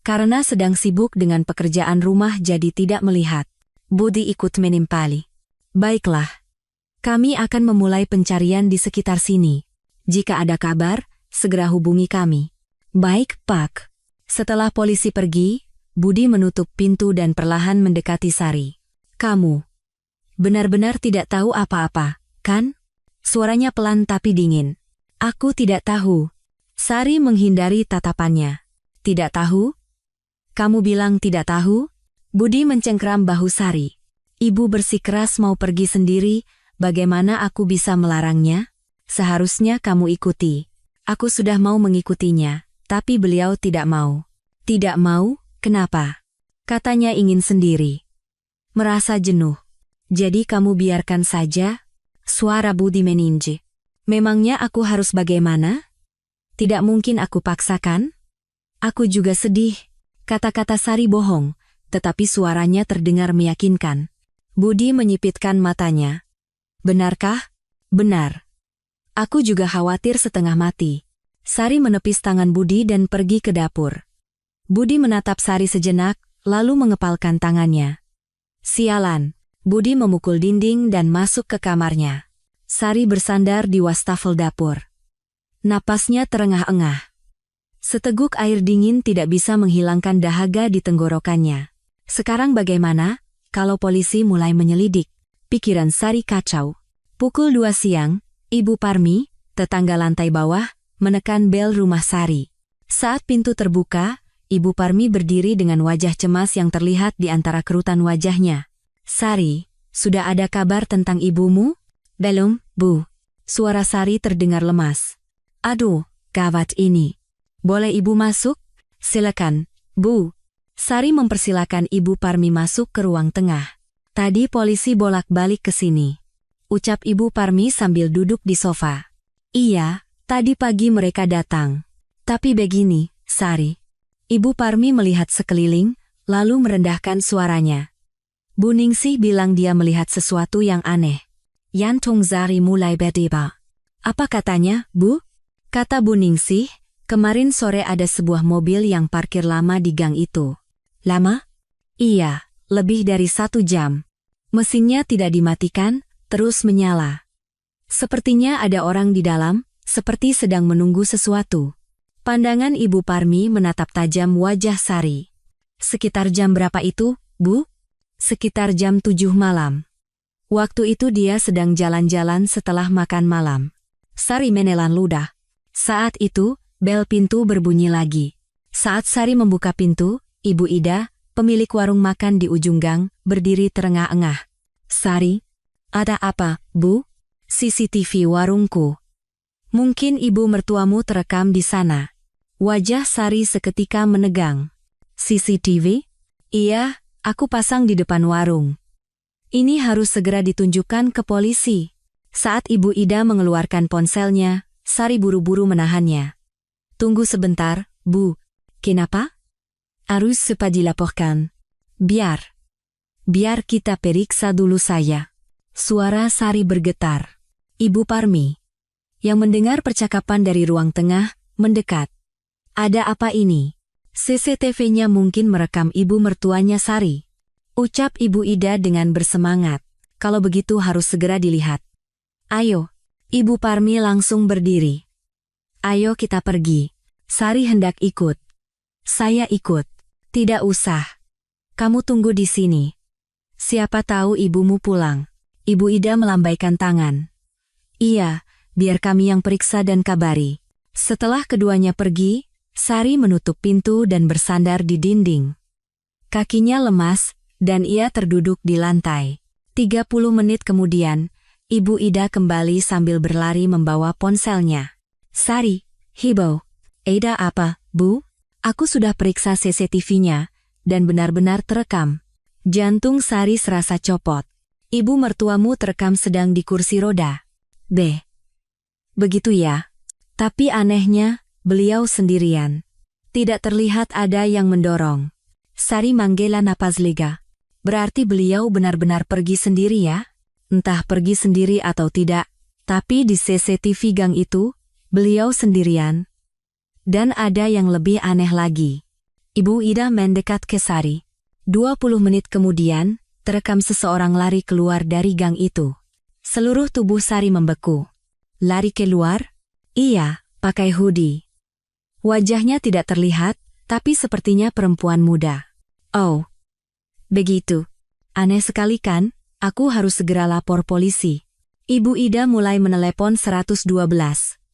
karena sedang sibuk dengan pekerjaan rumah jadi tidak melihat. Budi ikut menimpali. Baiklah. Kami akan memulai pencarian di sekitar sini. Jika ada kabar, segera hubungi kami. Baik, Pak. Setelah polisi pergi, Budi menutup pintu dan perlahan mendekati Sari. Kamu benar-benar tidak tahu apa-apa, kan? Suaranya pelan tapi dingin. Aku tidak tahu. Sari menghindari tatapannya. Tidak tahu? Kamu bilang tidak tahu? Budi mencengkram bahu Sari. Ibu bersikeras mau pergi sendiri, bagaimana aku bisa melarangnya? Seharusnya kamu ikuti. Aku sudah mau mengikutinya, tapi beliau tidak mau. Tidak mau? Kenapa? Katanya ingin sendiri. Merasa jenuh. Jadi kamu biarkan saja? Suara Budi meninggi. Memangnya aku harus bagaimana? Tidak mungkin aku paksakan? Aku juga sedih. Kata-kata Sari bohong, tetapi suaranya terdengar meyakinkan. Budi menyipitkan matanya. Benarkah? Benar. Aku juga khawatir setengah mati. Sari menepis tangan Budi dan pergi ke dapur. Budi menatap Sari sejenak, lalu mengepalkan tangannya. Sialan. Budi memukul dinding dan masuk ke kamarnya. Sari bersandar di wastafel dapur. Napasnya terengah-engah. Seteguk air dingin tidak bisa menghilangkan dahaga di tenggorokannya. Sekarang bagaimana, kalau polisi mulai menyelidik? Pikiran Sari kacau. Pukul 2 siang, Ibu Parmi, tetangga lantai bawah, menekan bel rumah Sari. Saat pintu terbuka, Ibu Parmi berdiri dengan wajah cemas yang terlihat di antara kerutan wajahnya. Sari, sudah ada kabar tentang ibumu? Belum, Bu. Suara Sari terdengar lemas. Aduh, gawat ini. Boleh ibu masuk? Silakan, Bu. Sari mempersilakan Ibu Parmi masuk ke ruang tengah. Tadi polisi bolak-balik ke sini, ucap Ibu Parmi sambil duduk di sofa. Iya, tadi pagi mereka datang. Tapi begini, Sari. Ibu Parmi melihat sekeliling, lalu merendahkan suaranya. Bu Ningsih bilang dia melihat sesuatu yang aneh. Jantung Sari mulai berdebar. Apa katanya, Bu? Kata Bu Ningsih, kemarin sore ada sebuah mobil yang parkir lama di gang itu. Lama? Iya, lebih dari 1 jam. Mesinnya tidak dimatikan, terus menyala. Sepertinya ada orang di dalam, seperti sedang menunggu sesuatu. Pandangan Ibu Parmi menatap tajam wajah Sari. Sekitar jam berapa itu, Bu? Sekitar jam 7 malam. Waktu itu dia sedang jalan-jalan setelah makan malam. Sari menelan ludah. Saat itu, bel pintu berbunyi lagi. Saat Sari membuka pintu, Ibu Ida, pemilik warung makan di ujung gang, berdiri terengah-engah. Sari, ada apa, Bu? CCTV warungku. Mungkin ibu mertuamu terekam di sana. Wajah Sari seketika menegang. CCTV? Iya, aku pasang di depan warung. Ini harus segera ditunjukkan ke polisi. Saat Ibu Ida mengeluarkan ponselnya, Sari buru-buru menahannya. Tunggu sebentar, Bu. Kenapa? Harus cepat dilaporkan. Biar kita periksa dulu saya. Suara Sari bergetar. Ibu Parmi, yang mendengar percakapan dari ruang tengah, mendekat. Ada apa ini? CCTV-nya mungkin merekam ibu mertuanya Sari. Ucap Ibu Ida dengan bersemangat. Kalau begitu harus segera dilihat. Ayo. Ibu Parmi langsung berdiri. Ayo kita pergi. Sari hendak ikut. Saya ikut. Tidak usah. Kamu tunggu di sini. Siapa tahu ibumu pulang. Ibu Ida melambaikan tangan. Iya, biar kami yang periksa dan kabari. Setelah keduanya pergi, Sari menutup pintu dan bersandar di dinding. Kakinya lemas, dan ia terduduk di lantai. 30 menit kemudian, Ibu Ida kembali sambil berlari membawa ponselnya. Sari, hibau. Ada apa, Bu? Aku sudah periksa CCTV-nya, dan benar-benar terekam. Jantung Sari serasa copot. Ibu mertuamu terekam sedang di kursi roda. Begitu ya. Tapi anehnya, beliau sendirian. Tidak terlihat ada yang mendorong. Sari menghela napas lega. Berarti beliau benar-benar pergi sendiri ya? Entah pergi sendiri atau tidak, tapi di CCTV gang itu, beliau sendirian. Dan ada yang lebih aneh lagi. Ibu Ida mendekat ke Sari. 20 menit kemudian, terekam seseorang lari keluar dari gang itu. Seluruh tubuh Sari membeku. Lari keluar? Iya, pakai hoodie. Wajahnya tidak terlihat, tapi sepertinya perempuan muda. Oh, begitu. Aneh sekali kan? Aku harus segera lapor polisi. Ibu Ida mulai menelepon 112.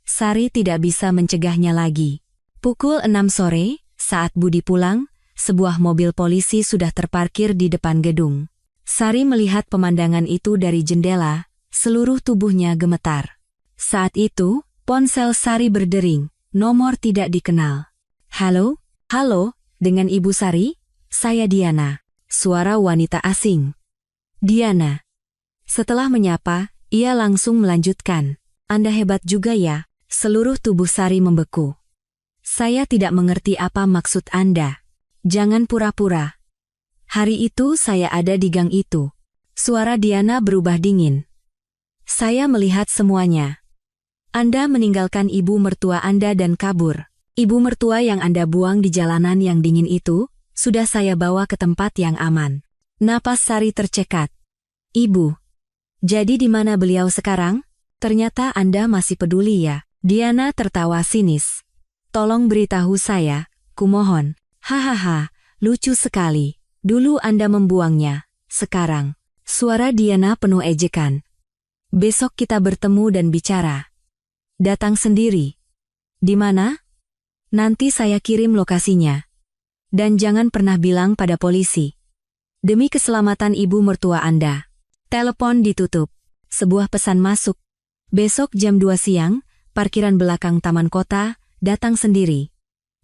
Sari tidak bisa mencegahnya lagi. Pukul 6 sore, saat Budi pulang, sebuah mobil polisi sudah terparkir di depan gedung. Sari melihat pemandangan itu dari jendela, seluruh tubuhnya gemetar. Saat itu, ponsel Sari berdering, nomor tidak dikenal. Halo, dengan Ibu Sari? Saya Diana, suara wanita asing. Diana. Setelah menyapa, ia langsung melanjutkan. Anda hebat juga ya. Seluruh tubuh Sari membeku. Saya tidak mengerti apa maksud Anda. Jangan pura-pura. Hari itu saya ada di gang itu. Suara Diana berubah dingin. Saya melihat semuanya. Anda meninggalkan ibu mertua Anda dan kabur. Ibu mertua yang Anda buang di jalanan yang dingin itu, sudah saya bawa ke tempat yang aman. Napas Sari tercekat. Ibu. Jadi di mana beliau sekarang? Ternyata Anda masih peduli ya. Diana tertawa sinis. Tolong beritahu saya, kumohon. Hahaha, lucu sekali. Dulu Anda membuangnya, sekarang. Suara Diana penuh ejekan. Besok kita bertemu dan bicara. Datang sendiri. Di mana? Nanti saya kirim lokasinya. Dan jangan pernah bilang pada polisi. Demi keselamatan ibu mertua Anda. Telepon ditutup. Sebuah pesan masuk. Besok jam 2 siang, parkiran belakang Taman Kota, datang sendiri.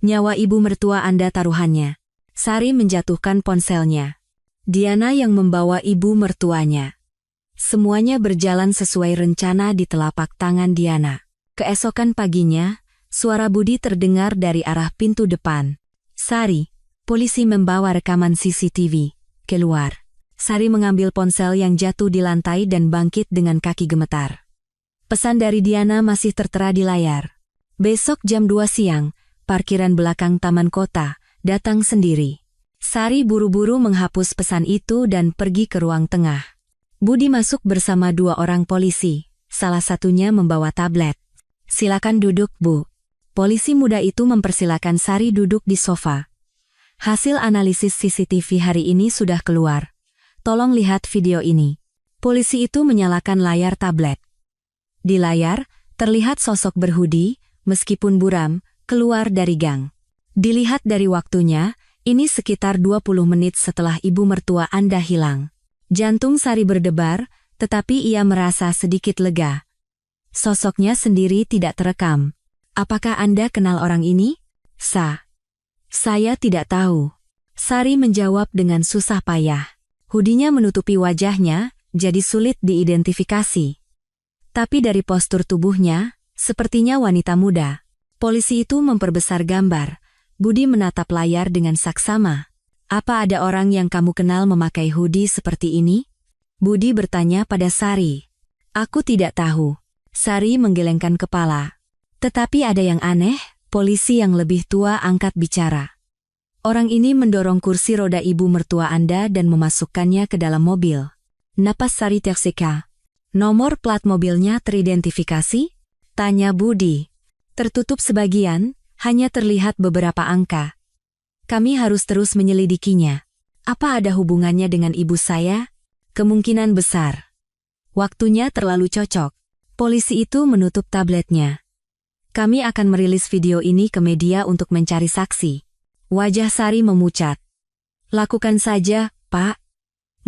Nyawa ibu mertua Anda taruhannya. Sari menjatuhkan ponselnya. Diana yang membawa ibu mertuanya. Semuanya berjalan sesuai rencana di telapak tangan Diana. Keesokan paginya, suara Budi terdengar dari arah pintu depan. Sari, polisi membawa rekaman CCTV. Keluar. Sari mengambil ponsel yang jatuh di lantai dan bangkit dengan kaki gemetar. Pesan dari Diana masih tertera di layar. Besok jam 2 siang, parkiran belakang Taman Kota, datang sendiri. Sari buru-buru menghapus pesan itu dan pergi ke ruang tengah. Budi masuk bersama 2 orang polisi, salah satunya membawa tablet. Silakan duduk, Bu. Polisi muda itu mempersilakan Sari duduk di sofa. Hasil analisis CCTV hari ini sudah keluar. Tolong lihat video ini. Polisi itu menyalakan layar tablet. Di layar, terlihat sosok berhoodie, meskipun buram, keluar dari gang. Dilihat dari waktunya, ini sekitar 20 menit setelah ibu mertua Anda hilang. Jantung Sari berdebar, tetapi ia merasa sedikit lega. Sosoknya sendiri tidak terekam. Apakah Anda kenal orang ini? Saya tidak tahu. Sari menjawab dengan susah payah. Hoodie-nya menutupi wajahnya, jadi sulit diidentifikasi. Tapi dari postur tubuhnya, sepertinya wanita muda. Polisi itu memperbesar gambar. Budi menatap layar dengan saksama. Apa ada orang yang kamu kenal memakai hoodie seperti ini? Budi bertanya pada Sari. Aku tidak tahu. Sari menggelengkan kepala. Tetapi ada yang aneh, polisi yang lebih tua angkat bicara. Orang ini mendorong kursi roda ibu mertua Anda dan memasukkannya ke dalam mobil. Napas Sari terseka. Nomor plat mobilnya teridentifikasi? Tanya Budi. Tertutup sebagian, hanya terlihat beberapa angka. Kami harus terus menyelidikinya. Apa ada hubungannya dengan ibu saya? Kemungkinan besar. Waktunya terlalu cocok. Polisi itu menutup tabletnya. Kami akan merilis video ini ke media untuk mencari saksi. Wajah Sari memucat. Lakukan saja, Pak.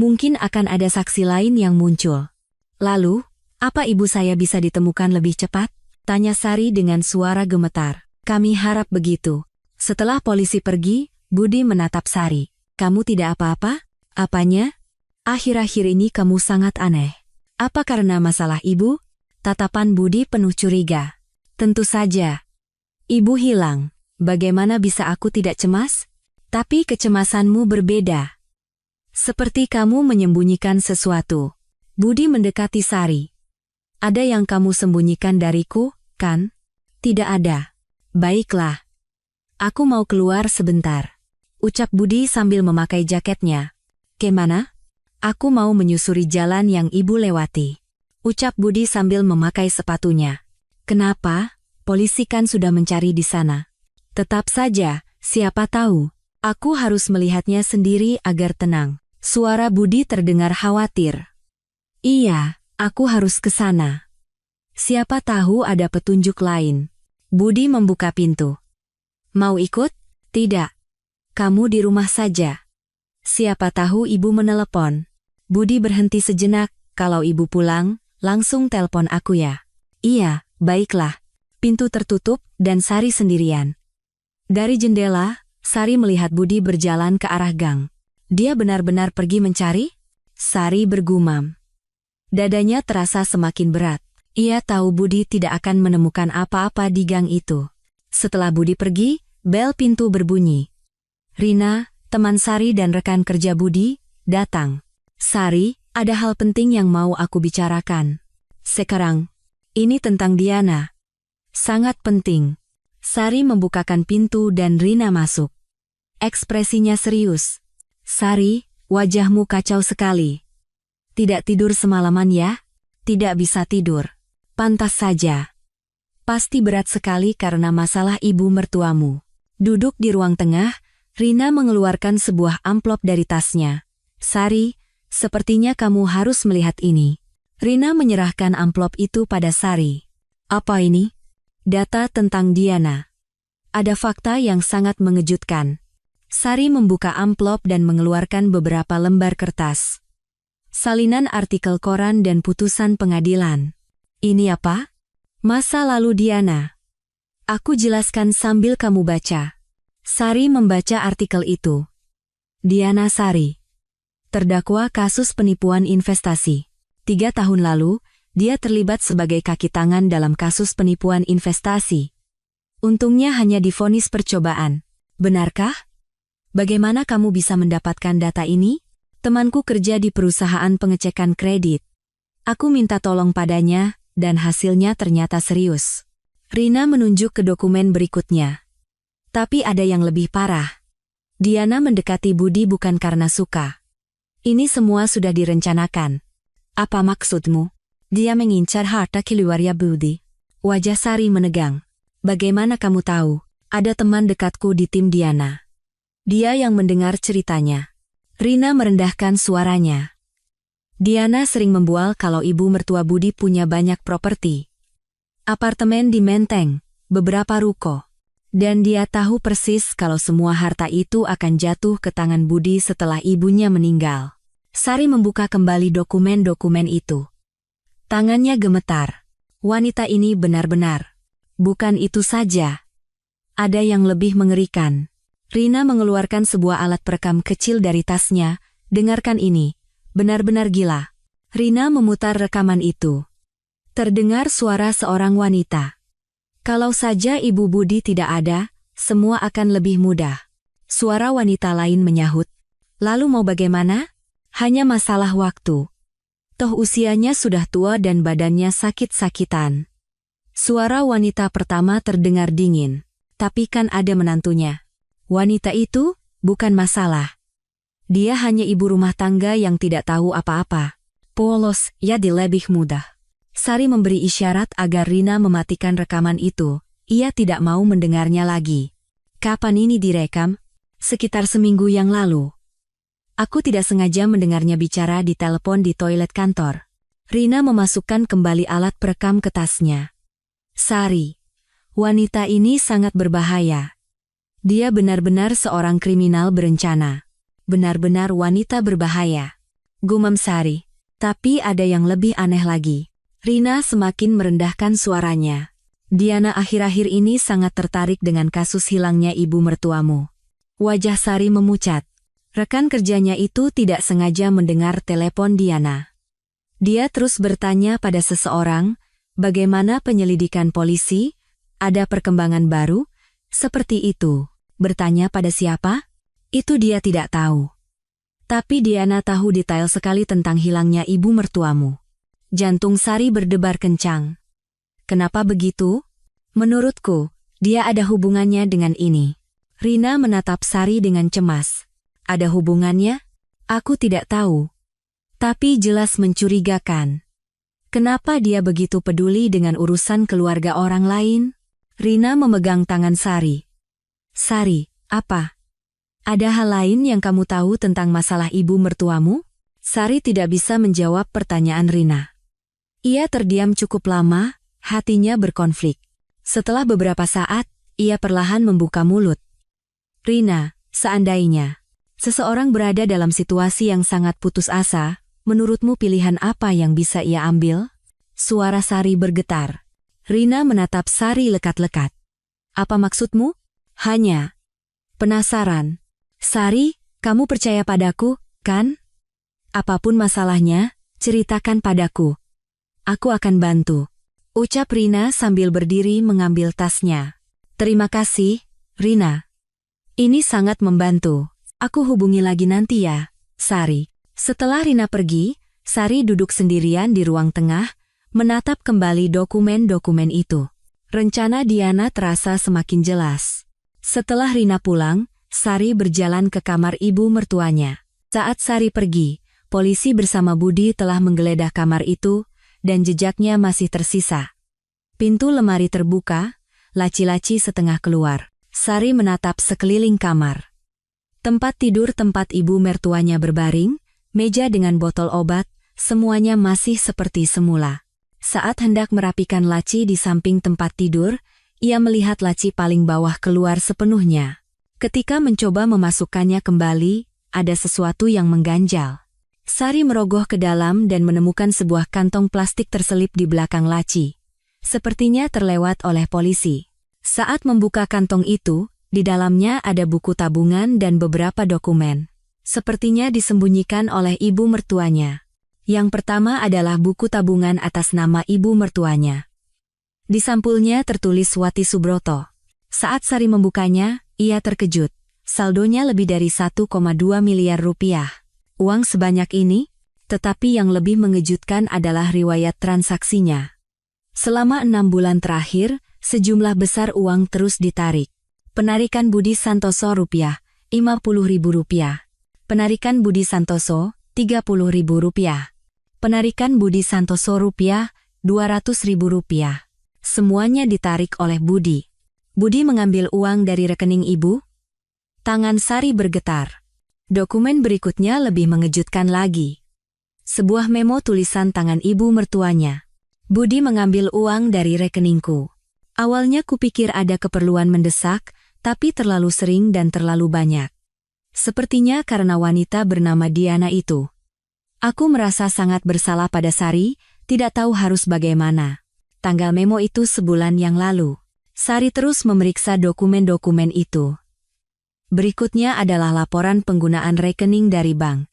Mungkin akan ada saksi lain yang muncul. Lalu, apa ibu saya bisa ditemukan lebih cepat? Tanya Sari dengan suara gemetar. Kami harap begitu. Setelah polisi pergi, Budi menatap Sari. Kamu tidak apa-apa? Apanya? Akhir-akhir ini kamu sangat aneh. Apa karena masalah ibu? Tatapan Budi penuh curiga. Tentu saja. Ibu hilang. Bagaimana bisa aku tidak cemas? Tapi kecemasanmu berbeda. Seperti kamu menyembunyikan sesuatu. Budi mendekati Sari. Ada yang kamu sembunyikan dariku, kan? Tidak ada. Baiklah. Aku mau keluar sebentar. Ucap Budi sambil memakai jaketnya. Kemana? Aku mau menyusuri jalan yang ibu lewati. Ucap Budi sambil memakai sepatunya. Kenapa? Polisi kan sudah mencari di sana. Tetap saja, siapa tahu. Aku harus melihatnya sendiri agar tenang. Suara Budi terdengar khawatir. Iya, aku harus ke sana. Siapa tahu ada petunjuk lain. Budi membuka pintu. Mau ikut? Tidak. Kamu di rumah saja. Siapa tahu ibu menelepon. Budi berhenti sejenak. Kalau ibu pulang, langsung telpon aku ya. Iya, baiklah. Pintu tertutup dan Sari sendirian. Dari jendela, Sari melihat Budi berjalan ke arah gang. Dia benar-benar pergi mencari? Sari bergumam. Dadanya terasa semakin berat. Ia tahu Budi tidak akan menemukan apa-apa di gang itu. Setelah Budi pergi, bel pintu berbunyi. Rina, teman Sari dan rekan kerja Budi, datang. Sari, ada hal penting yang mau aku bicarakan. Sekarang, ini tentang Diana. Sangat penting. Sari membukakan pintu dan Rina masuk. Ekspresinya serius. Sari, wajahmu kacau sekali. Tidak tidur semalaman ya? Tidak bisa tidur. Pantas saja. Pasti berat sekali karena masalah ibu mertuamu. Duduk di ruang tengah, Rina mengeluarkan sebuah amplop dari tasnya. Sari, sepertinya kamu harus melihat ini. Rina menyerahkan amplop itu pada Sari. Apa ini? Data tentang Diana. Ada fakta yang sangat mengejutkan. Sari membuka amplop dan mengeluarkan beberapa lembar kertas. Salinan artikel koran dan putusan pengadilan. Ini apa? Masa lalu Diana. Aku jelaskan sambil kamu baca. Sari membaca artikel itu. Diana Sari. Terdakwa kasus penipuan investasi. 3 tahun lalu, dia terlibat sebagai kaki tangan dalam kasus penipuan investasi. Untungnya hanya divonis percobaan. Benarkah? Bagaimana kamu bisa mendapatkan data ini? Temanku kerja di perusahaan pengecekan kredit. Aku minta tolong padanya, dan hasilnya ternyata serius. Rina menunjuk ke dokumen berikutnya. Tapi ada yang lebih parah. Diana mendekati Budi bukan karena suka. Ini semua sudah direncanakan. Apa maksudmu? Dia mengincar harta keluarga Budi. Wajah Sari menegang. Bagaimana kamu tahu? Ada teman dekatku di tim Diana. Dia yang mendengar ceritanya. Rina merendahkan suaranya. Diana sering membual kalau ibu mertua Budi punya banyak properti. Apartemen di Menteng, beberapa ruko. Dan dia tahu persis kalau semua harta itu akan jatuh ke tangan Budi setelah ibunya meninggal. Sari membuka kembali dokumen-dokumen itu. Tangannya gemetar. Wanita ini benar-benar. Bukan itu saja. Ada yang lebih mengerikan. Rina mengeluarkan sebuah alat perekam kecil dari tasnya. Dengarkan ini. Benar-benar gila. Rina memutar rekaman itu. Terdengar suara seorang wanita. Kalau saja Ibu Budi tidak ada, semua akan lebih mudah. Suara wanita lain menyahut. Lalu mau bagaimana? Hanya masalah waktu. Toh usianya sudah tua dan badannya sakit-sakitan. Suara wanita pertama terdengar dingin. Tapi kan ada menantunya. Wanita itu bukan masalah. Dia hanya ibu rumah tangga yang tidak tahu apa-apa. Polos, jadi lebih mudah. Sari memberi isyarat agar Rina mematikan rekaman itu. Ia tidak mau mendengarnya lagi. Kapan ini direkam? Sekitar seminggu yang lalu. Aku tidak sengaja mendengarnya bicara di telepon di toilet kantor. Rina memasukkan kembali alat perekam ke tasnya. Sari. Wanita ini sangat berbahaya. Dia benar-benar seorang kriminal berencana. Benar-benar wanita berbahaya. Gumam Sari. Tapi ada yang lebih aneh lagi. Rina semakin merendahkan suaranya. Diana akhir-akhir ini sangat tertarik dengan kasus hilangnya ibu mertuamu. Wajah Sari memucat. Rekan kerjanya itu tidak sengaja mendengar telepon Diana. Dia terus bertanya pada seseorang, bagaimana penyelidikan polisi? Ada perkembangan baru? Seperti itu. Bertanya pada siapa? Itu dia tidak tahu. Tapi Diana tahu detail sekali tentang hilangnya ibu mertuamu. Jantung Sari berdebar kencang. Kenapa begitu? Menurutku, dia ada hubungannya dengan ini. Rina menatap Sari dengan cemas. Ada hubungannya? Aku tidak tahu. Tapi jelas mencurigakan. Kenapa dia begitu peduli dengan urusan keluarga orang lain? Rina memegang tangan Sari. Sari, apa? Ada hal lain yang kamu tahu tentang masalah ibu mertuamu? Sari tidak bisa menjawab pertanyaan Rina. Ia terdiam cukup lama, hatinya berkonflik. Setelah beberapa saat, ia perlahan membuka mulut. Rina, seandainya seseorang berada dalam situasi yang sangat putus asa, menurutmu pilihan apa yang bisa ia ambil? Suara Sari bergetar. Rina menatap Sari lekat-lekat. Apa maksudmu? Hanya penasaran. Sari, kamu percaya padaku, kan? Apapun masalahnya, ceritakan padaku. Aku akan bantu. Ucap Rina sambil berdiri mengambil tasnya. Terima kasih, Rina. Ini sangat membantu. Aku hubungi lagi nanti ya, Sari. Setelah Rina pergi, Sari duduk sendirian di ruang tengah, menatap kembali dokumen-dokumen itu. Rencana Diana terasa semakin jelas. Setelah Rina pulang, Sari berjalan ke kamar ibu mertuanya. Saat Sari pergi, polisi bersama Budi telah menggeledah kamar itu, dan jejaknya masih tersisa. Pintu lemari terbuka, laci-laci setengah keluar. Sari menatap sekeliling kamar. Tempat tidur tempat ibu mertuanya berbaring, meja dengan botol obat, semuanya masih seperti semula. Saat hendak merapikan laci di samping tempat tidur, ia melihat laci paling bawah keluar sepenuhnya. Ketika mencoba memasukkannya kembali, ada sesuatu yang mengganjal. Sari merogoh ke dalam dan menemukan sebuah kantong plastik terselip di belakang laci. Sepertinya terlewat oleh polisi. Saat membuka kantong itu, di dalamnya ada buku tabungan dan beberapa dokumen. Sepertinya disembunyikan oleh ibu mertuanya. Yang pertama adalah buku tabungan atas nama ibu mertuanya. Di sampulnya tertulis Wati Subroto. Saat Sari membukanya, ia terkejut. Saldonya lebih dari 1,2 miliar rupiah. Uang sebanyak ini, tetapi yang lebih mengejutkan adalah riwayat transaksinya. Selama 6 bulan terakhir, sejumlah besar uang terus ditarik. Penarikan Budi Santoso rupiah, Rp50.000. Penarikan Budi Santoso, Rp30.000. Penarikan Budi Santoso rupiah, Rp200.000. Semuanya ditarik oleh Budi. Budi mengambil uang dari rekening ibu. Tangan Sari bergetar. Dokumen berikutnya lebih mengejutkan lagi. Sebuah memo tulisan tangan ibu mertuanya. Budi mengambil uang dari rekeningku. Awalnya kupikir ada keperluan mendesak, tapi terlalu sering dan terlalu banyak. Sepertinya karena wanita bernama Diana itu. Aku merasa sangat bersalah pada Sari, tidak tahu harus bagaimana. Tanggal memo itu sebulan yang lalu. Sari terus memeriksa dokumen-dokumen itu. Berikutnya adalah laporan penggunaan rekening dari bank.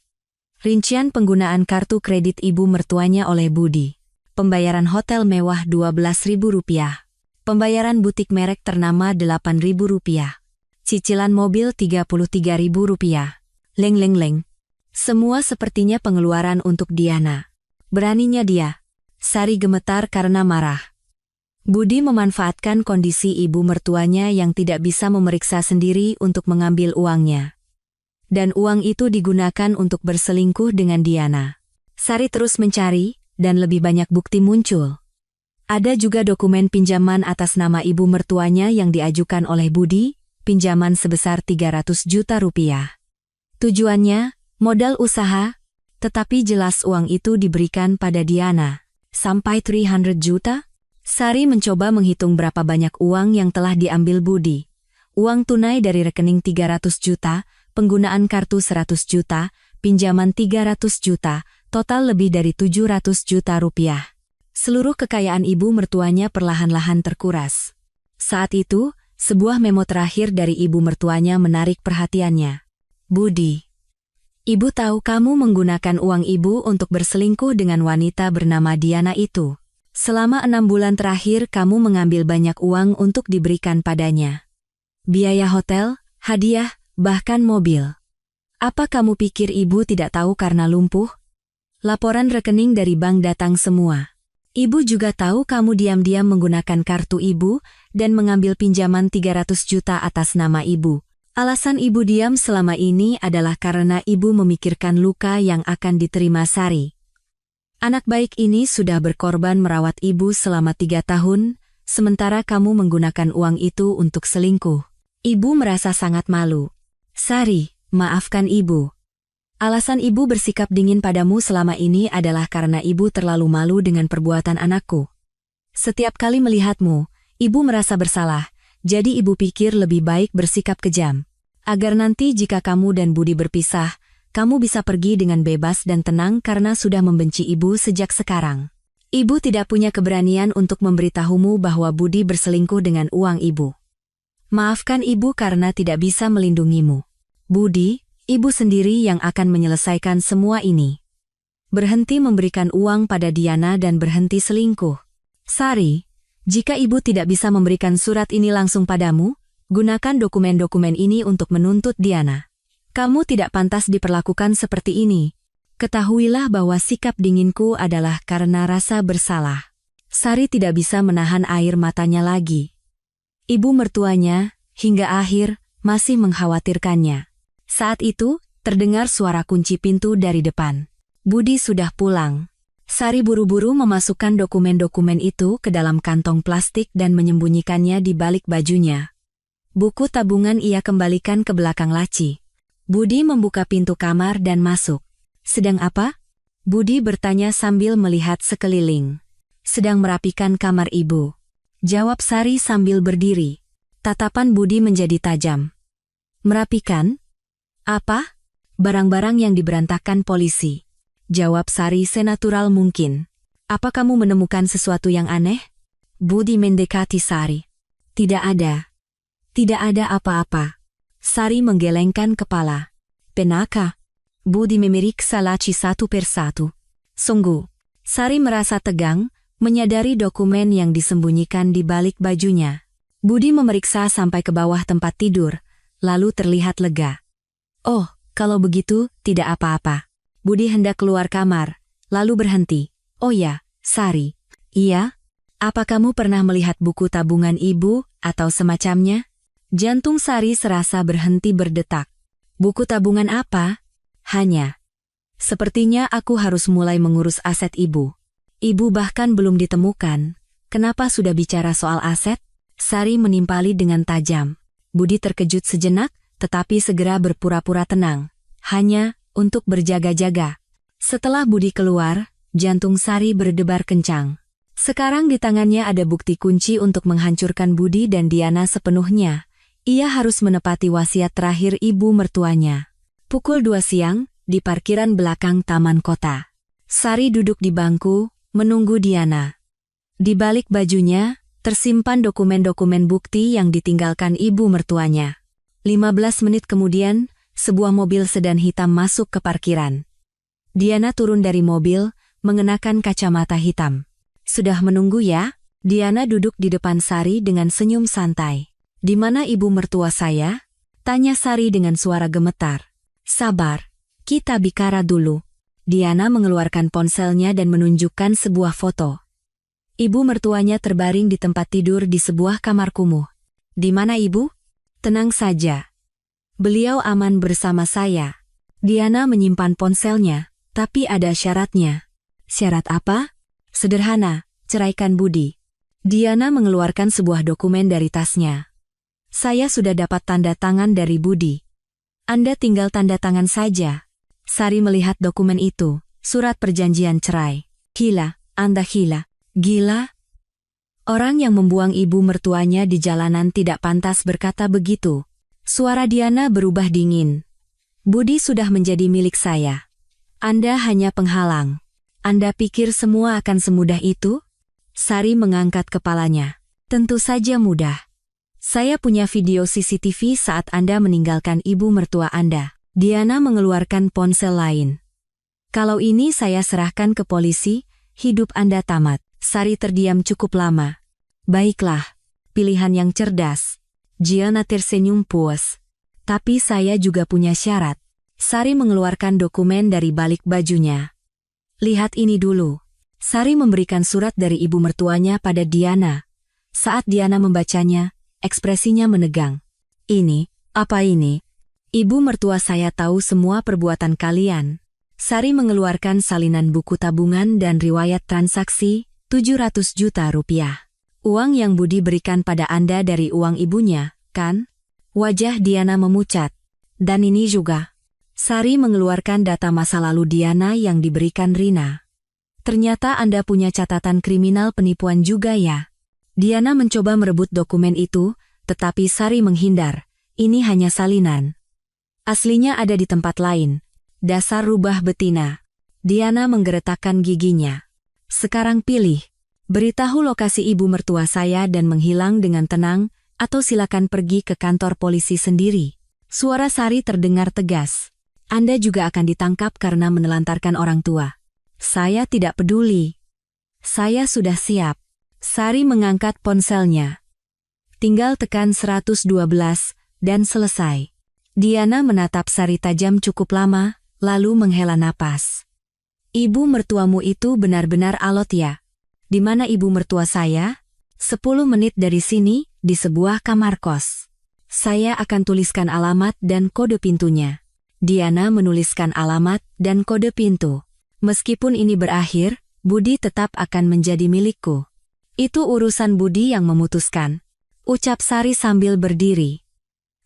Rincian penggunaan kartu kredit ibu mertuanya oleh Budi. Pembayaran hotel mewah Rp12.000. Pembayaran butik merek ternama Rp8.000. Cicilan mobil Rp33.000. Leng. Semua sepertinya pengeluaran untuk Diana. Beraninya dia. Sari gemetar karena marah. Budi memanfaatkan kondisi ibu mertuanya yang tidak bisa memeriksa sendiri untuk mengambil uangnya. Dan uang itu digunakan untuk berselingkuh dengan Diana. Sari terus mencari, dan lebih banyak bukti muncul. Ada juga dokumen pinjaman atas nama ibu mertuanya yang diajukan oleh Budi, pinjaman sebesar 300 juta rupiah. Tujuannya, modal usaha, tetapi jelas uang itu diberikan pada Diana. Sampai 300 juta? Sari mencoba menghitung berapa banyak uang yang telah diambil Budi. Uang tunai dari rekening 300 juta, penggunaan kartu 100 juta, pinjaman 300 juta, total lebih dari 700 juta rupiah. Seluruh kekayaan ibu mertuanya perlahan-lahan terkuras. Saat itu, sebuah memo terakhir dari ibu mertuanya menarik perhatiannya. Budi, ibu tahu kamu menggunakan uang ibu untuk berselingkuh dengan wanita bernama Diana itu. Selama 6 bulan terakhir kamu mengambil banyak uang untuk diberikan padanya. Biaya hotel, hadiah, bahkan mobil. Apa kamu pikir ibu tidak tahu karena lumpuh? Laporan rekening dari bank datang semua. Ibu juga tahu kamu diam-diam menggunakan kartu ibu dan mengambil pinjaman 300 juta atas nama ibu. Alasan ibu diam selama ini adalah karena ibu memikirkan luka yang akan diterima Sari. Anak baik ini sudah berkorban merawat ibu selama 3 tahun, sementara kamu menggunakan uang itu untuk selingkuh. Ibu merasa sangat malu. Sari, maafkan ibu. Alasan ibu bersikap dingin padamu selama ini adalah karena ibu terlalu malu dengan perbuatan anakku. Setiap kali melihatmu, ibu merasa bersalah, jadi ibu pikir lebih baik bersikap kejam. Agar nanti jika kamu dan Budi berpisah, kamu bisa pergi dengan bebas dan tenang karena sudah membenci ibu sejak sekarang. Ibu tidak punya keberanian untuk memberitahumu bahwa Budi berselingkuh dengan uang ibu. Maafkan ibu karena tidak bisa melindungimu. Budi, ibu sendiri yang akan menyelesaikan semua ini. Berhenti memberikan uang pada Diana dan berhenti selingkuh. Sari, jika ibu tidak bisa memberikan surat ini langsung padamu, gunakan dokumen-dokumen ini untuk menuntut Diana. Kamu tidak pantas diperlakukan seperti ini. Ketahuilah bahwa sikap dinginku adalah karena rasa bersalah. Sari tidak bisa menahan air matanya lagi. Ibu mertuanya, hingga akhir, masih mengkhawatirkannya. Saat itu, terdengar suara kunci pintu dari depan. Budi sudah pulang. Sari buru-buru memasukkan dokumen-dokumen itu ke dalam kantong plastik dan menyembunyikannya di balik bajunya. Buku tabungan ia kembalikan ke belakang laci. Budi membuka pintu kamar dan masuk. Sedang apa? Budi bertanya sambil melihat sekeliling. Sedang merapikan kamar ibu. Jawab Sari sambil berdiri. Tatapan Budi menjadi tajam. Merapikan? Apa? Barang-barang yang diberantakan polisi. Jawab Sari senatural mungkin. Apa kamu menemukan sesuatu yang aneh? Budi mendekati Sari. Tidak ada. Tidak ada apa-apa. Sari menggelengkan kepala. Penaka? Budi memeriksa laci satu persatu. Sungguh. Sari merasa tegang, menyadari dokumen yang disembunyikan di balik bajunya. Budi memeriksa sampai ke bawah tempat tidur, lalu terlihat lega. Oh, kalau begitu, tidak apa-apa. Budi hendak keluar kamar, lalu berhenti. Oh ya, Sari. Iya? Apa kamu pernah melihat buku tabungan ibu, atau semacamnya? Jantung Sari serasa berhenti berdetak. Buku tabungan apa? Hanya. Sepertinya aku harus mulai mengurus aset ibu. Ibu bahkan belum ditemukan. Kenapa sudah bicara soal aset? Sari menimpali dengan tajam. Budi terkejut sejenak, tetapi segera berpura-pura tenang. Hanya untuk berjaga-jaga. Setelah Budi keluar, jantung Sari berdebar kencang. Sekarang di tangannya ada bukti kunci untuk menghancurkan Budi dan Diana sepenuhnya. Ia harus menepati wasiat terakhir ibu mertuanya. Pukul 2 siang, di parkiran belakang taman kota. Sari duduk di bangku, menunggu Diana. Di balik bajunya, tersimpan dokumen-dokumen bukti yang ditinggalkan ibu mertuanya. 15 menit kemudian, sebuah mobil sedan hitam masuk ke parkiran. Diana turun dari mobil, mengenakan kacamata hitam. Sudah menunggu ya? Diana duduk di depan Sari dengan senyum santai. Di mana ibu mertua saya? Tanya Sari dengan suara gemetar. Sabar, kita bicara dulu. Diana mengeluarkan ponselnya dan menunjukkan sebuah foto. Ibu mertuanya terbaring di tempat tidur di sebuah kamar kumuh. Di mana ibu? Tenang saja. Beliau aman bersama saya. Diana menyimpan ponselnya, tapi ada syaratnya. Syarat apa? Sederhana, ceraikan Budi. Diana mengeluarkan sebuah dokumen dari tasnya. Saya sudah dapat tanda tangan dari Budi. Anda tinggal tanda tangan saja. Sari melihat dokumen itu, surat perjanjian cerai. Gila, Anda gila. Gila? Orang yang membuang ibu mertuanya di jalanan tidak pantas berkata begitu. Suara Diana berubah dingin. Budi sudah menjadi milik saya. Anda hanya penghalang. Anda pikir semua akan semudah itu? Sari mengangkat kepalanya. Tentu saja mudah. Saya punya video CCTV saat Anda meninggalkan ibu mertua Anda. Diana mengeluarkan ponsel lain. Kalau ini saya serahkan ke polisi, hidup Anda tamat. Sari terdiam cukup lama. Baiklah, pilihan yang cerdas. Diana tersenyum puas. Tapi saya juga punya syarat. Sari mengeluarkan dokumen dari balik bajunya. Lihat ini dulu. Sari memberikan surat dari ibu mertuanya pada Diana. Saat Diana membacanya, ekspresinya menegang. Ini, apa ini? Ibu mertua saya tahu semua perbuatan kalian. Sari mengeluarkan salinan buku tabungan dan riwayat transaksi, 700 juta rupiah. Uang yang Budi berikan pada Anda dari uang ibunya, kan? Wajah Diana memucat. Dan ini juga. Sari mengeluarkan data masa lalu Diana yang diberikan Rina. Ternyata Anda punya catatan kriminal penipuan juga ya. Diana mencoba merebut dokumen itu, tetapi Sari menghindar. Ini hanya salinan. Aslinya ada di tempat lain. Dasar rubah betina. Diana menggeretakkan giginya. Sekarang pilih. Beritahu lokasi ibu mertua saya dan menghilang dengan tenang, atau silakan pergi ke kantor polisi sendiri. Suara Sari terdengar tegas. Anda juga akan ditangkap karena menelantarkan orang tua. Saya tidak peduli. Saya sudah siap. Sari mengangkat ponselnya. Tinggal tekan 112 dan selesai. Diana menatap Sari tajam cukup lama, lalu menghela napas. Ibu mertuamu itu benar-benar alot ya. Di mana ibu mertua saya? 10 menit dari sini, di sebuah kamar kos. Saya akan tuliskan alamat dan kode pintunya. Diana menuliskan alamat dan kode pintu. Meskipun ini berakhir, Budi tetap akan menjadi milikku. Itu urusan Budi yang memutuskan. Ucap Sari sambil berdiri.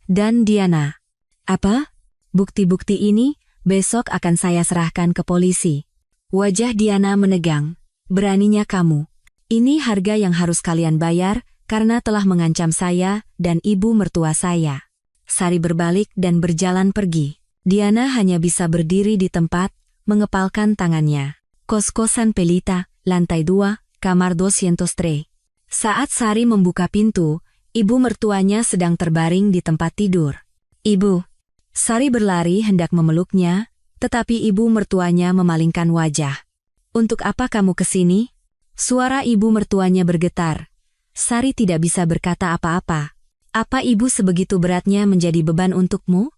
Dan Diana. Apa? Bukti-bukti ini, besok akan saya serahkan ke polisi. Wajah Diana menegang. Beraninya kamu. Ini harga yang harus kalian bayar, karena telah mengancam saya dan ibu mertua saya. Sari berbalik dan berjalan pergi. Diana hanya bisa berdiri di tempat, mengepalkan tangannya. Kos-kosan Pelita, lantai 2, kamar 203. Saat Sari membuka pintu, ibu mertuanya sedang terbaring di tempat tidur. "Ibu." Sari berlari hendak memeluknya, tetapi ibu mertuanya memalingkan wajah. "Untuk apa kamu kesini?" Suara ibu mertuanya bergetar. Sari tidak bisa berkata apa-apa. "Apa ibu sebegitu beratnya menjadi beban untukmu?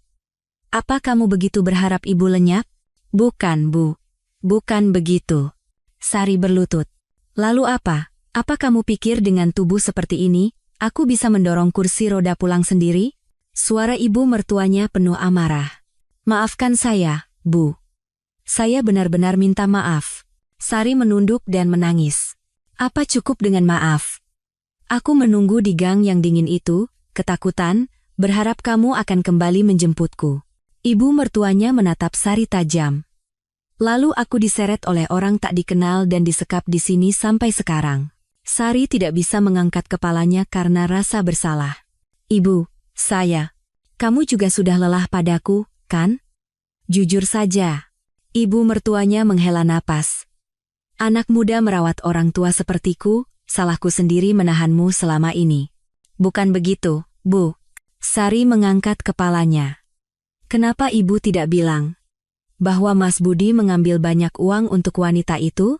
Apa kamu begitu berharap ibu lenyap?" "Bukan, Bu. Bukan begitu." Sari berlutut. "Lalu apa? Apa kamu pikir dengan tubuh seperti ini, aku bisa mendorong kursi roda pulang sendiri?" Suara ibu mertuanya penuh amarah. "Maafkan saya, Bu. Saya benar-benar minta maaf." Sari menunduk dan menangis. "Apa cukup dengan maaf? Aku menunggu di gang yang dingin itu, ketakutan, berharap kamu akan kembali menjemputku." Ibu mertuanya menatap Sari tajam. "Lalu aku diseret oleh orang tak dikenal dan disekap di sini sampai sekarang." Sari tidak bisa mengangkat kepalanya karena rasa bersalah. "Ibu, kamu juga sudah lelah padaku, kan? Jujur saja." Ibu mertuanya menghela napas. "Anak muda merawat orang tua sepertiku, salahku sendiri menahanmu selama ini." "Bukan begitu, Bu." Sari mengangkat kepalanya. "Kenapa ibu tidak bilang bahwa Mas Budi mengambil banyak uang untuk wanita itu?"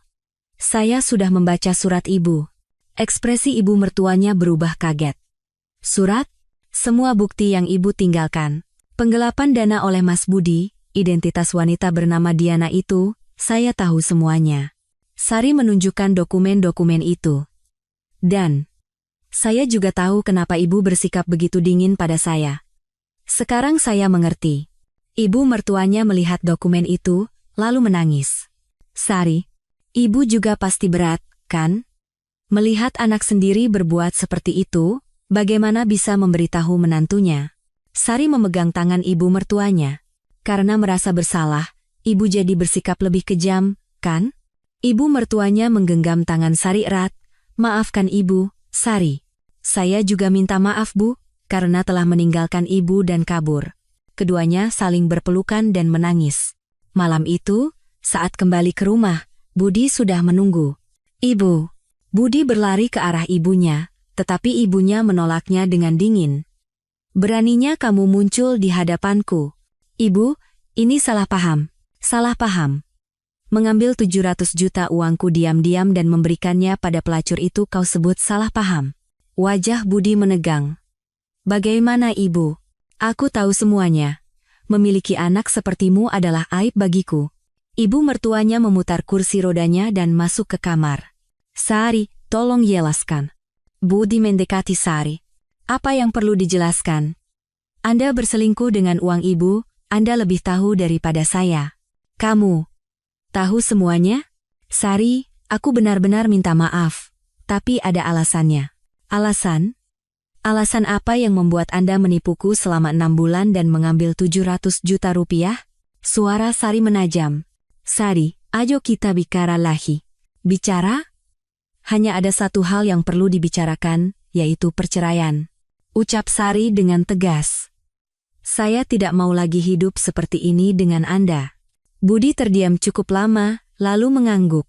"Saya sudah membaca surat ibu." Ekspresi ibu mertuanya berubah kaget. "Surat? Semua bukti yang ibu tinggalkan. Penggelapan dana oleh Mas Budi, identitas wanita bernama Diana itu, saya tahu semuanya." Sari menunjukkan dokumen-dokumen itu. "Dan saya juga tahu kenapa ibu bersikap begitu dingin pada saya. Sekarang saya mengerti." Ibu mertuanya melihat dokumen itu, lalu menangis. "Sari, ibu juga pasti berat, kan? Melihat anak sendiri berbuat seperti itu, bagaimana bisa memberitahu menantunya?" Sari memegang tangan ibu mertuanya. "Karena merasa bersalah, ibu jadi bersikap lebih kejam, kan?" Ibu mertuanya menggenggam tangan Sari erat. "Maafkan ibu, Sari. Saya juga minta maaf, Bu, karena telah meninggalkan ibu dan kabur." Keduanya saling berpelukan dan menangis. Malam itu, saat kembali ke rumah, Budi sudah menunggu. "Ibu." Budi berlari ke arah ibunya, tetapi ibunya menolaknya dengan dingin. "Beraninya kamu muncul di hadapanku." "Ibu, ini salah paham." "Salah paham. Mengambil 700 juta uangku diam-diam dan memberikannya pada pelacur itu kau sebut salah paham?" Wajah Budi menegang. "Bagaimana ibu? Aku tahu semuanya. Memiliki anak sepertimu adalah aib bagiku." Ibu mertuanya memutar kursi rodanya dan masuk ke kamar. "Sari, tolong jelaskan." Budi mendekati Sari. "Apa yang perlu dijelaskan? Anda berselingkuh dengan uang ibu, Anda lebih tahu daripada saya." "Kamu tahu semuanya?" "Sari, aku benar-benar minta maaf. Tapi ada alasannya." "Alasan? Alasan apa yang membuat Anda menipuku selama 6 bulan dan mengambil 700 juta rupiah?" Suara Sari menajam. "Sari, ayo kita bicara lagi." "Bicara? Hanya ada satu hal yang perlu dibicarakan, yaitu perceraian," ucap Sari dengan tegas. "Saya tidak mau lagi hidup seperti ini dengan Anda." Budi terdiam cukup lama, lalu mengangguk.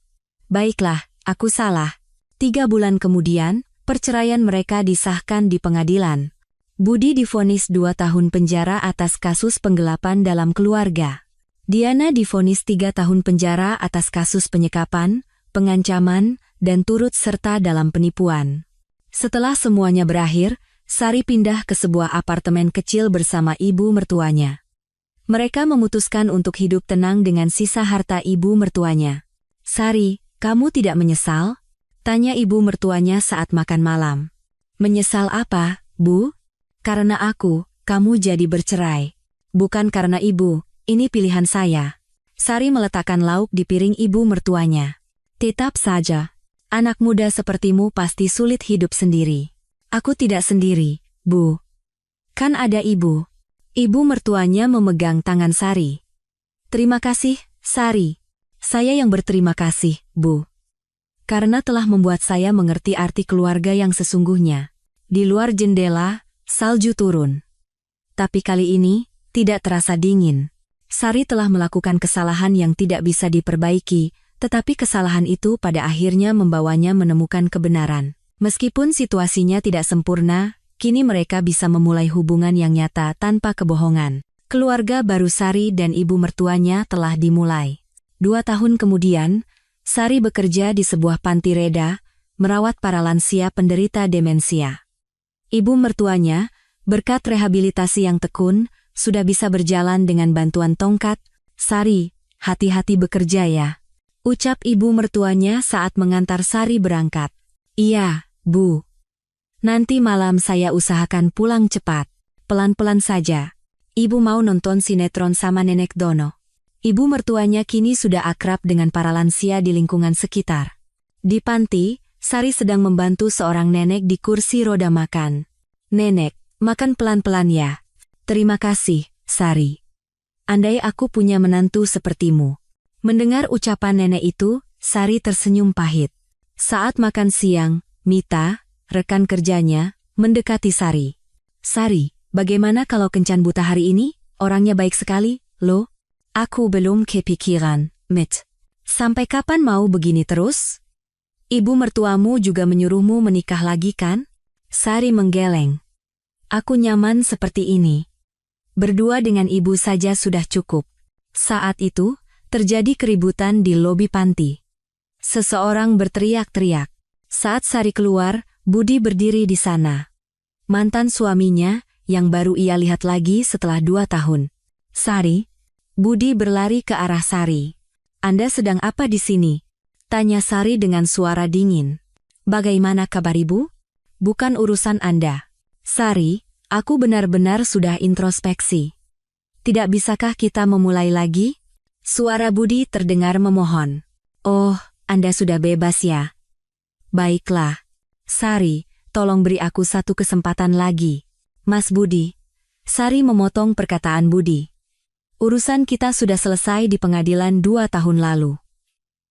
"Baiklah, aku salah." 3 bulan kemudian, perceraian mereka disahkan di pengadilan. Budi divonis 2 tahun penjara atas kasus penggelapan dalam keluarga. Diana divonis 3 tahun penjara atas kasus penyekapan, pengancaman, dan turut serta dalam penipuan. Setelah semuanya berakhir, Sari pindah ke sebuah apartemen kecil bersama ibu mertuanya. Mereka memutuskan untuk hidup tenang dengan sisa harta ibu mertuanya. "Sari, kamu tidak menyesal?" tanya ibu mertuanya saat makan malam. "Menyesal apa, Bu?" "Karena kamu jadi bercerai." "Bukan karena ibu, ini pilihan saya." Sari meletakkan lauk di piring ibu mertuanya. "Tetap saja. Anak muda sepertimu pasti sulit hidup sendiri." "Aku tidak sendiri, Bu. Kan ada ibu." Ibu mertuanya memegang tangan Sari. "Terima kasih, Sari. Saya yang berterima kasih, Bu. Karena telah membuat saya mengerti arti keluarga yang sesungguhnya." Di luar jendela, salju turun. Tapi kali ini, tidak terasa dingin. Sari telah melakukan kesalahan yang tidak bisa diperbaiki, tetapi kesalahan itu pada akhirnya membawanya menemukan kebenaran. Meskipun situasinya tidak sempurna, kini mereka bisa memulai hubungan yang nyata tanpa kebohongan. Keluarga baru Sari dan ibu mertuanya telah dimulai. 2 tahun kemudian, Sari bekerja di sebuah panti reda, merawat para lansia penderita demensia. Ibu mertuanya, berkat rehabilitasi yang tekun, sudah bisa berjalan dengan bantuan tongkat. Sari, hati-hati bekerja ya, ucap ibu mertuanya saat mengantar Sari berangkat. Iya, Bu. Nanti malam saya usahakan pulang cepat. Pelan-pelan saja. Ibu mau nonton sinetron sama Nenek Dono. Ibu mertuanya kini sudah akrab dengan para lansia di lingkungan sekitar. Di panti, Sari sedang membantu seorang nenek di kursi roda makan. Nenek, makan pelan-pelan ya. Terima kasih, Sari. Andai aku punya menantu sepertimu. Mendengar ucapan nenek itu, Sari tersenyum pahit. Saat makan siang, Mita, rekan kerjanya, mendekati Sari. Sari, bagaimana kalau Kencan buta hari ini? Orangnya baik sekali, loh. Aku belum kepikiran, Mit. Sampai kapan mau begini terus? Ibu mertuamu juga menyuruhmu menikah lagi kan? Sari menggeleng. Aku nyaman seperti ini. Berdua dengan ibu saja sudah cukup. Saat itu, terjadi keributan di lobi panti. Seseorang berteriak-teriak. Saat Sari keluar, Budi berdiri di sana. Mantan suaminya, yang baru ia lihat lagi setelah 2 tahun. Sari. Budi berlari ke arah Sari. Anda sedang apa di sini? Tanya Sari dengan suara dingin. Bagaimana kabar ibu? Bukan urusan Anda. Sari, aku benar-benar sudah introspeksi. Tidak bisakah kita memulai lagi? Suara Budi terdengar memohon. Oh, Anda sudah bebas ya? Baiklah. Sari, tolong beri aku satu kesempatan lagi. Mas Budi. Sari memotong perkataan Budi. Urusan kita sudah selesai di pengadilan 2 tahun lalu.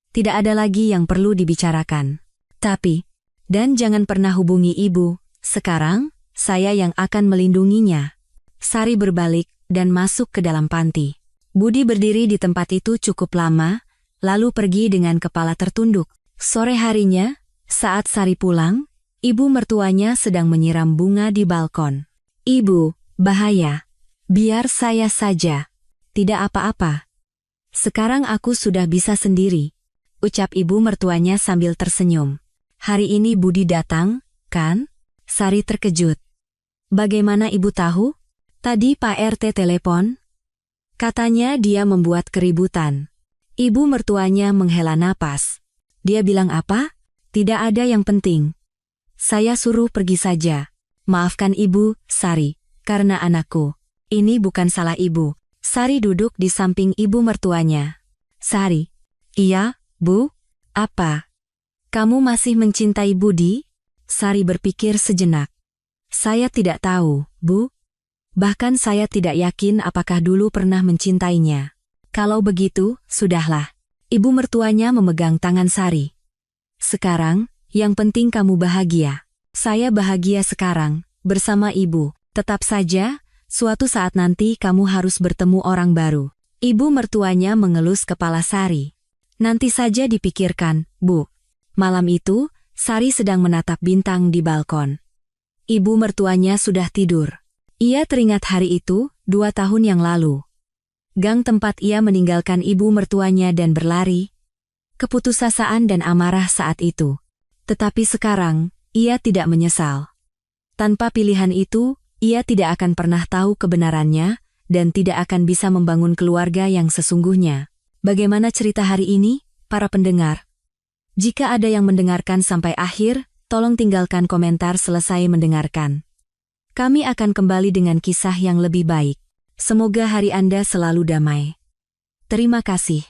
Tidak ada lagi yang perlu dibicarakan. Tapi, dan jangan pernah hubungi ibu, sekarang, saya yang akan melindunginya. Sari berbalik dan masuk ke dalam panti. Budi berdiri di tempat itu cukup lama, lalu pergi dengan kepala tertunduk. Sore harinya, saat Sari pulang, ibu mertuanya sedang menyiram bunga di balkon. Ibu, bahaya. Biar saya saja. Tidak apa-apa. Sekarang aku sudah bisa sendiri, ucap ibu mertuanya sambil tersenyum. Hari ini Budi datang, kan? Sari terkejut. Bagaimana ibu tahu? Tadi Pak RT telepon. Katanya dia membuat keributan. Ibu mertuanya menghela napas. Dia bilang apa? Tidak ada yang penting. Saya suruh pergi saja. Maafkan ibu, Sari, karena anakku. Ini bukan salah ibu. Sari duduk di samping ibu mertuanya. Sari. Iya, Bu? Apa? Kamu masih mencintai Budi? Sari berpikir sejenak. Saya tidak tahu, Bu. Bahkan saya tidak yakin apakah dulu pernah mencintainya. Kalau begitu, sudahlah. Ibu mertuanya memegang tangan Sari. Sekarang, yang penting kamu bahagia. Saya bahagia sekarang, bersama ibu. Tetap saja, suatu saat nanti kamu harus bertemu orang baru. Ibu mertuanya mengelus kepala Sari. Nanti saja dipikirkan, Bu. Malam itu, Sari sedang menatap bintang di balkon. Ibu mertuanya sudah tidur. Ia teringat hari itu, 2 tahun yang lalu. Gang tempat ia meninggalkan ibu mertuanya dan berlari. Keputusasaan dan amarah saat itu. Tetapi sekarang, ia tidak menyesal. Tanpa pilihan itu, ia tidak akan pernah tahu kebenarannya, dan tidak akan bisa membangun keluarga yang sesungguhnya. Bagaimana cerita hari ini, para pendengar? Jika ada yang mendengarkan sampai akhir, tolong tinggalkan komentar selesai mendengarkan. Kami akan kembali dengan kisah yang lebih baik. Semoga hari Anda selalu damai. Terima kasih.